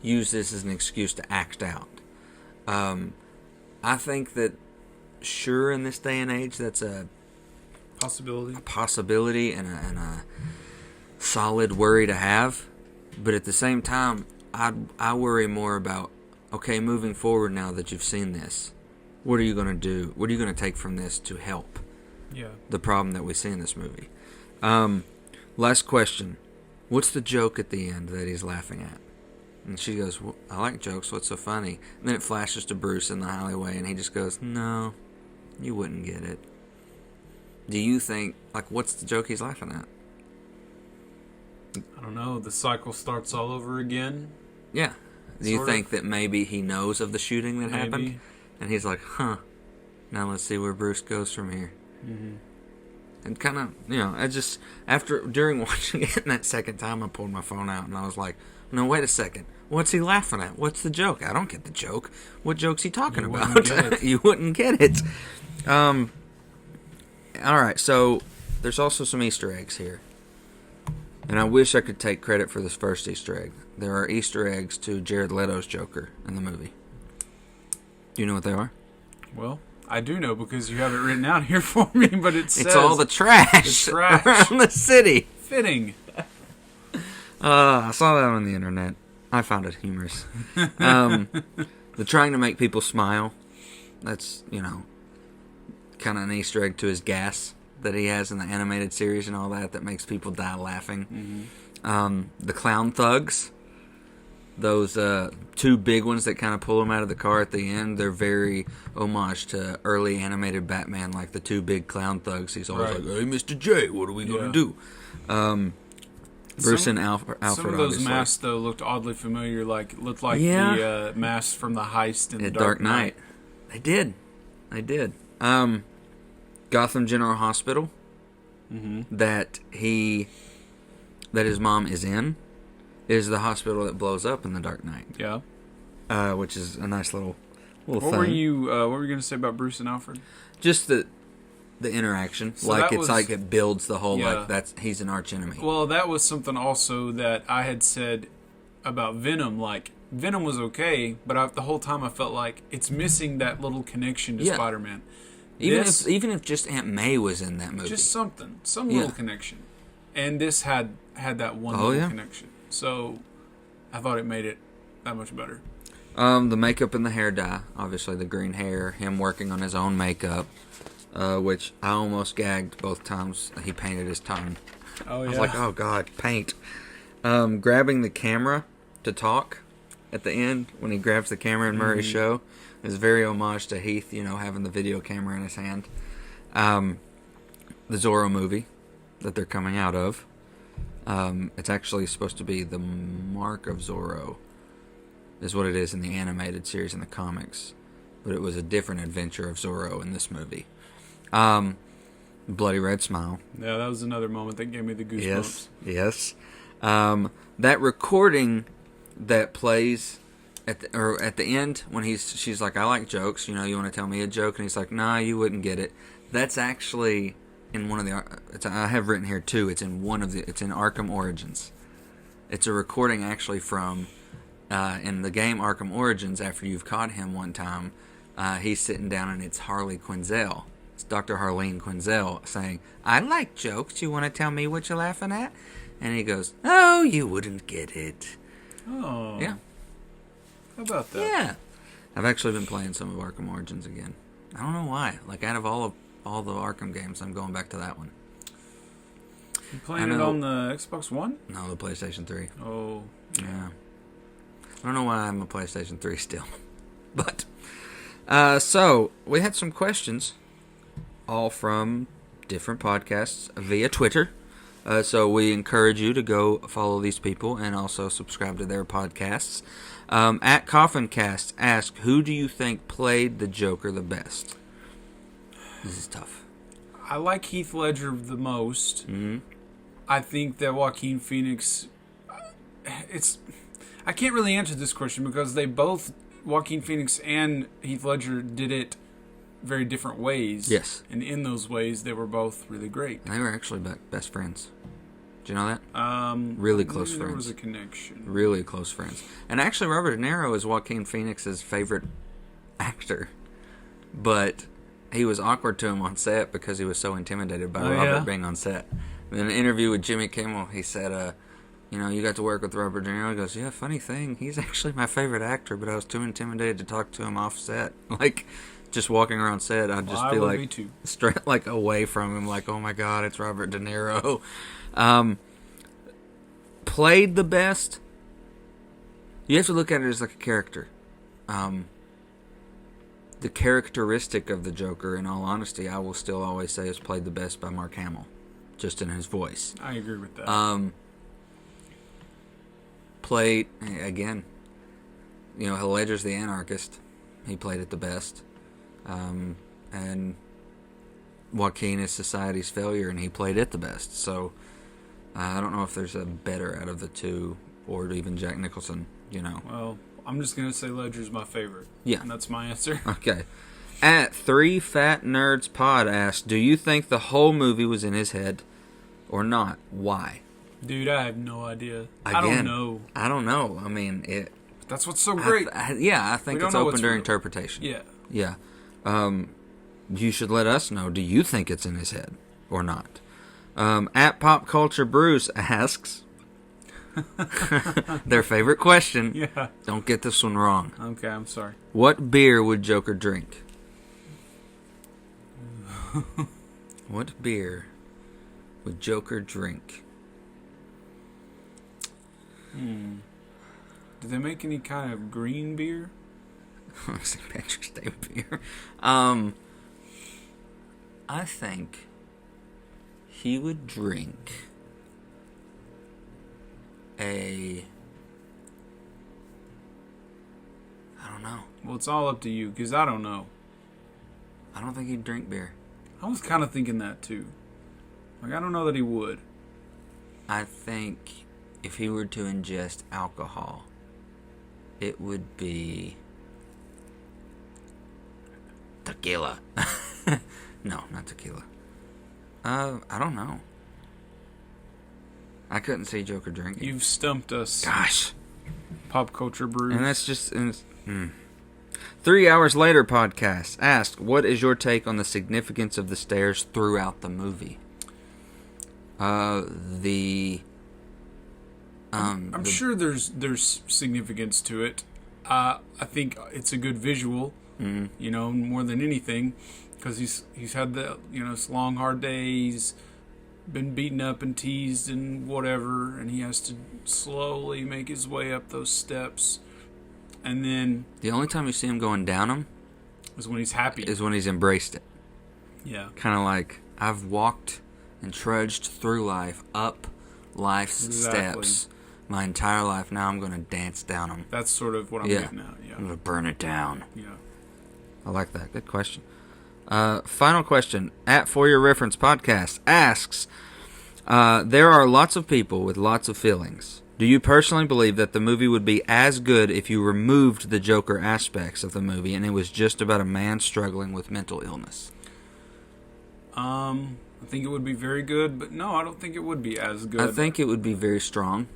use this as an excuse to act out. I think that, sure, in this day and age, that's a possibility and a solid worry to have. But at the same time, I worry more about, okay, moving forward now that you've seen this, what are you going to do? What are you going to take from this to help the problem that we see in this movie? Last question. What's the joke at the end that he's laughing at? And she goes, well, I like jokes. What's so funny? And then it flashes to Bruce in the alleyway, and he just goes, no, you wouldn't get it. Do you think, like, what's the joke he's laughing at? I don't know. The cycle starts all over again. Yeah. Do you think that maybe he knows of the shooting that happened? And he's like, huh, now let's see where Bruce goes from here. Mm-hmm. And kind of, you know, during watching it that second time, I pulled my phone out and I was like, no, wait a second. What's he laughing at? What's the joke? I don't get the joke. What joke's he talking about? You wouldn't get it. All right, so there's also some Easter eggs here. And I wish I could take credit for this first Easter egg. There are Easter eggs to Jared Leto's Joker in the movie. Do you know what they are? Well, I do know because you have it written out here for me, but it says... It's all the trash around the city. Fitting. I saw that on the internet. I found it humorous. The trying to make people smile. That's, you know, kind of an Easter egg to his gas that he has in the animated series and all that makes people die laughing. Mm-hmm. The clown thugs. Those two big ones that kind of pull him out of the car at the end, they're very homage to early animated Batman, like the two big clown thugs. He's always like, hey, Mr. J, what are we going to do? Bruce and Alfred, some of those masks, though, looked oddly familiar. Looked like the masks from the heist in the Dark Knight. They did. Gotham General Hospital, that his mom is in, is the hospital that blows up in the Dark Knight. Yeah. Which is a nice little thing. What were you going to say about Bruce and Alfred? Just the interaction. So it builds the whole, he's an arch enemy. Well, that was something also that I had said about Venom. Like, Venom was okay, but the whole time I felt like it's missing that little connection to Spider-Man. Even if just Aunt May was in that movie. Just some little connection. And this had that one little connection. So I thought it made it that much better. The makeup and the hair dye, obviously the green hair, him working on his own makeup. which I almost gagged both times he painted his tongue. Oh, yeah. I was like, oh, God, paint. Grabbing the camera to talk at the end, when he grabs the camera in Murray's show, is very homage to Heath, having the video camera in his hand. The Zorro movie that they're coming out of. It's actually supposed to be the Mark of Zorro, is what it is in the animated series in the comics. But it was a different adventure of Zorro in this movie. Bloody Red Smile. Yeah, that was another moment that gave me the goosebumps. Yes. That recording that plays at the end when she's like, I like jokes. You want to tell me a joke? And he's like, nah, you wouldn't get it. That's actually in one of the. I have written here too. It's in It's in Arkham Origins. It's a recording actually from in the game Arkham Origins. After you've caught him one time, he's sitting down and it's Harley Quinzel. It's Dr. Harleen Quinzel saying, I like jokes. You want to tell me what you're laughing at? And he goes, oh, you wouldn't get it. Oh. Yeah. How about that? Yeah. I've actually been playing some of Arkham Origins again. I don't know why. Like, out of all the Arkham games, I'm going back to that one. You playing it on the Xbox One? No, the PlayStation 3. Oh. Yeah. I don't know why I'm a PlayStation 3 still. But, so, we had some questions, all from different podcasts via Twitter. So we encourage you to go follow these people and also subscribe to their podcasts. At Coffincast asked, who do you think played the Joker the best? This is tough. I like Heath Ledger the most. Mm-hmm. I think that Joaquin Phoenix... I can't really answer this question because they both, Joaquin Phoenix and Heath Ledger, did it very different ways. Yes. And in those ways, they were both really great. They were actually best friends. Do you know that? Really close friends. There was a connection. Really close friends. And actually, Robert De Niro is Joaquin Phoenix's favorite actor. But he was awkward to him on set because he was so intimidated by Robert being on set. In an interview with Jimmy Kimmel, he said, you got to work with Robert De Niro. He goes, yeah, funny thing, he's actually my favorite actor, but I was too intimidated to talk to him off set. Like, just walking around set, I'd just be like, straight like away from him, like, oh my God, it's Robert De Niro. Played the best. You have to look at it as like a character. The characteristic of the Joker, in all honesty, I will still always say is played the best by Mark Hamill, just in his voice. I agree with that. Played again. Heath Ledger's the anarchist. He played it the best. And Joaquin is society's failure, and he played it the best. So I don't know if there's a better out of the two, or even Jack Nicholson. Well, I'm just gonna say Ledger's my favorite. Yeah, and that's my answer. Okay. At 3 Fat Nerds Pod asked, do you think the whole movie was in his head or not? Why? Dude, I have no idea. Again, I don't know. I mean, that's what's so great. I think it's open to interpretation. Yeah. Yeah. You should let us know. Do you think it's in his head or not? At Pop Culture Bruce asks their favorite question. Yeah. Don't get this one wrong. Okay, I'm sorry. What beer would Joker drink? What beer would Joker drink? Do they make any kind of green beer? St. Patrick's Day beer. I think he would drink I don't know. Well, it's all up to you, because I don't know. I don't think he'd drink beer. I was kind of thinking that, too. Like, I don't know that he would. I think if he were to ingest alcohol, it would be tequila. No, not tequila. I don't know. I couldn't see Joker drinking. You've stumped us. Gosh. Pop Culture Brews. And that's just... 3 Hours Later podcast asked, what is your take on the significance of the stairs throughout the movie? I'm sure there's significance to it. I think it's a good visual, more than anything. because he's had the this long hard day. He's been beaten up and teased and whatever, and he has to slowly make his way up those steps. And then the only time you see him going down them is when he's happy. Is when he's embraced it. Yeah. Kind of like, I've walked and trudged through life, up life's steps, my entire life. Now I'm going to dance down them. That's sort of what I'm getting at. Yeah. I'm going to burn it down. Yeah. I like that. Good question. Final question. At For Your Reference Podcast asks, there are lots of people with lots of feelings. Do you personally believe that the movie would be as good if you removed the Joker aspects of the movie and it was just about a man struggling with mental illness? I think it would be very good, but no, I don't think it would be as good. I think it would be very strong,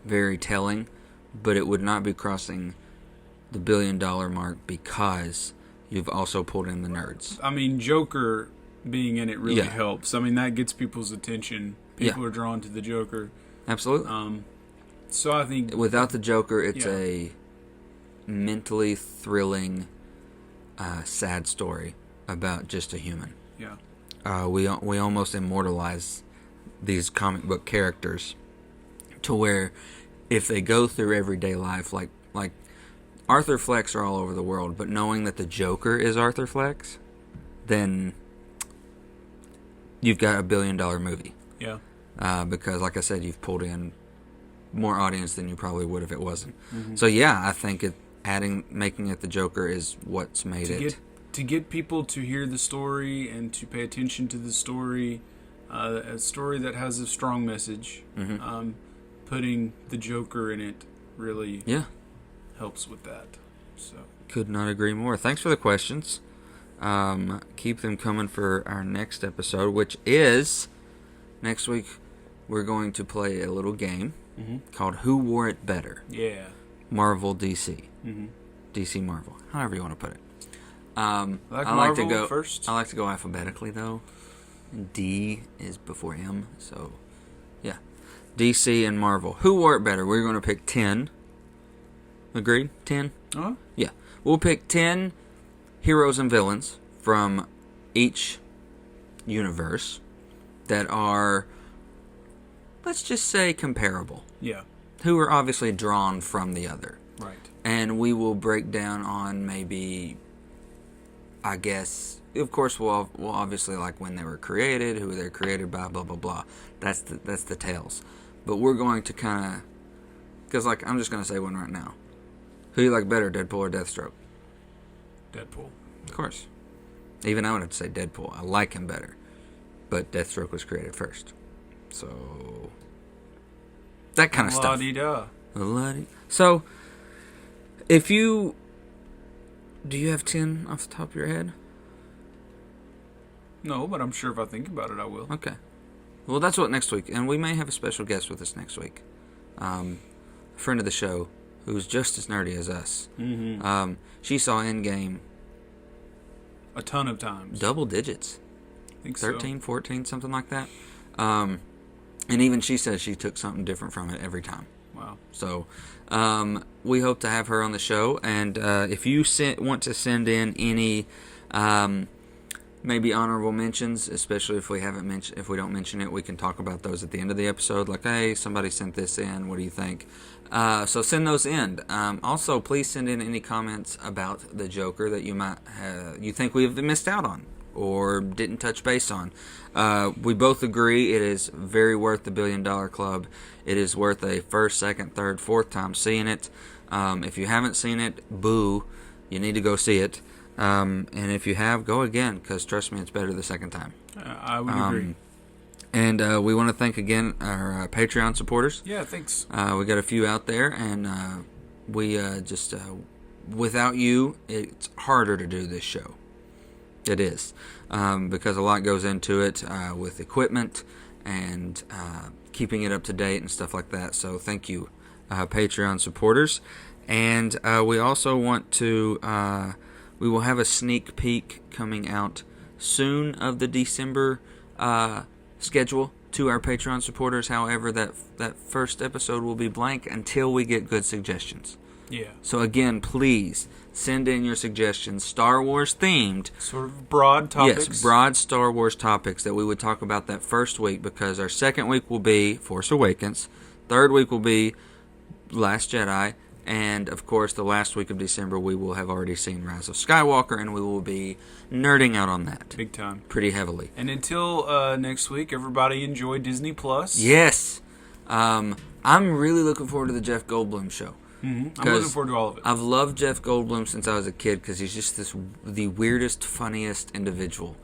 very telling, but it would not be crossing the $1 billion mark because you've also pulled in the nerds. I mean, Joker being in it really helps. I mean, that gets people's attention. People are drawn to the Joker. Absolutely. So I think without the Joker, it's a mentally thrilling, sad story about just a human. Yeah. We almost immortalize these comic book characters to where if they go through everyday life, like Arthur Fleck's are all over the world, but knowing that the Joker is Arthur Fleck's, then you've got a $1 billion movie. Yeah. Because, like I said, you've pulled in more audience than you probably would if it wasn't. Mm-hmm. So yeah, I think making it the Joker is what's made it. To get people to hear the story and to pay attention to the story, a story that has a strong message, putting the Joker in it really helps with that. So could not agree more. Thanks for the questions. Keep them coming for our next episode, which is next week. We're going to play a little game called Who Wore It Better? Yeah. Marvel DC. DC Marvel. However you want to put it. I like to go first. I like to go alphabetically though. D is before M, so yeah. DC and Marvel. Who wore it better? We're going to pick 10. Agreed? 10? Uh-huh. Yeah. We'll pick 10 heroes and villains from each universe that are, let's just say, comparable. Yeah. Who are obviously drawn from the other. Right. And we will break down on maybe, I guess, of course, we'll obviously like when they were created, who they were created by, blah, blah, blah. That's the tales. But we're going to kind of, because like, I'm just going to say one right now. Who do you like better, Deadpool or Deathstroke? Deadpool. Of course. Even I would have to say Deadpool. I like him better. But Deathstroke was created first. So, that kind of stuff. La-di-da. So, if you... Do you have 10 off the top of your head? No, but I'm sure if I think about it, I will. Okay. Well, that's what next week. And we may have a special guest with us next week. A friend of the show who's just as nerdy as us. Mm-hmm. She saw Endgame a ton of times. Double digits. I think 13, so. 14, something like that. And even she says she took something different from it every time. Wow. So, we hope to have her on the show. And if you want to send in any maybe honorable mentions, especially if we don't mention it, we can talk about those at the end of the episode. Like, hey, somebody sent this in. What do you think? So send those in. Also, please send in any comments about the Joker that you think we've missed out on or didn't touch base on. We both agree it is very worth the $1 billion club. It is worth a first, second, third, fourth time seeing it. If you haven't seen it, boo. You need to go see it. And if you have, go again, because trust me, it's better the second time. I would agree. And we want to thank again our Patreon supporters. Yeah, thanks. We got a few out there, and we just, without you, it's harder to do this show. It is. Because a lot goes into it with equipment and keeping it up to date and stuff like that. So thank you, Patreon supporters. And we also want to... we will have a sneak peek coming out soon of the December schedule to our Patreon supporters. However, that first episode will be blank until we get good suggestions. Yeah. So again, please send in your suggestions, Star Wars themed. Sort of broad topics. Yes, broad Star Wars topics that we would talk about that first week, because our second week will be Force Awakens, third week will be Last Jedi, and of course the last week of December we will have already seen Rise of Skywalker, and we will be nerding out on that. Big time. Pretty heavily. And until next week, everybody enjoy Disney Plus. Yes. I'm really looking forward to the Jeff Goldblum show. I'm looking forward to all of it. I've loved Jeff Goldblum since I was a kid, because he's just the weirdest, funniest individual.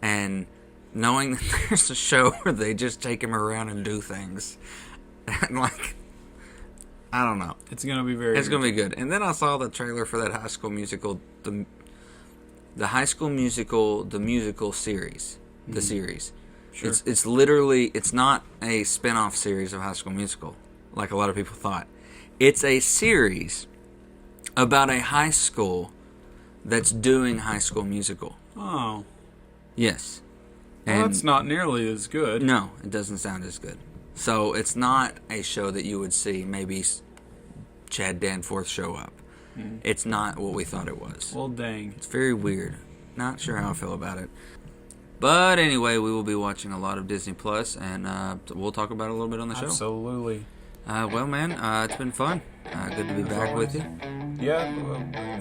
And knowing that there's a show where they just take him around and do things, and like, I don't know. It's going to be very It's going to be good. And then I saw the trailer for that High School Musical, the High School Musical, the musical series, the series. Sure. It's literally, it's not a spin-off series of High School Musical, like a lot of people thought. It's a series about a high school that's doing High School Musical. Oh. Yes. Well, And that's not nearly as good. no, it doesn't sound as good. So it's not a show that you would see maybe Chad Danforth show up. It's not what we thought it was. Well, dang. It's very weird. Not sure how I feel about it. But anyway, we will be watching a lot of Disney Plus, and we'll talk about it a little bit on the show. Absolutely. Well, man, it's been fun. Good to be back with you. Yeah.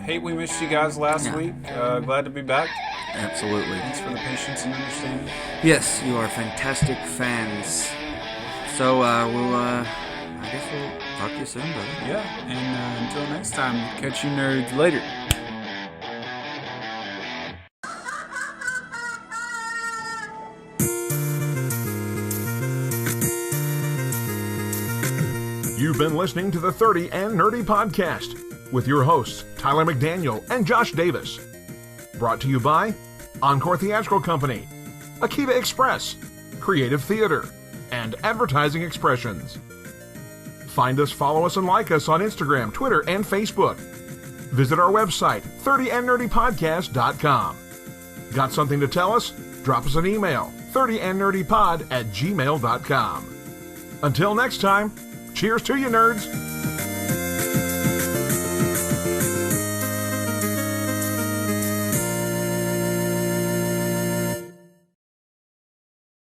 Hate we missed you guys last week. Glad to be back. Absolutely. Thanks for the patience and understanding. Yes, you are fantastic fans. So, I guess we'll talk to you soon, brother. Yeah. And until next time, catch you nerds later. You've been listening to the 30 and Nerdy Podcast with your hosts, Tyler McDaniel and Josh Davis. Brought to you by Encore Theatrical Company, Akita Express, Creative Theater, and Advertising Expressions. Find us, follow us, and like us on Instagram, Twitter, and Facebook. Visit our website, 30andnerdypodcast.com. Got something to tell us? Drop us an email, 30andnerdypod@gmail.com. Until next time, cheers to you, nerds!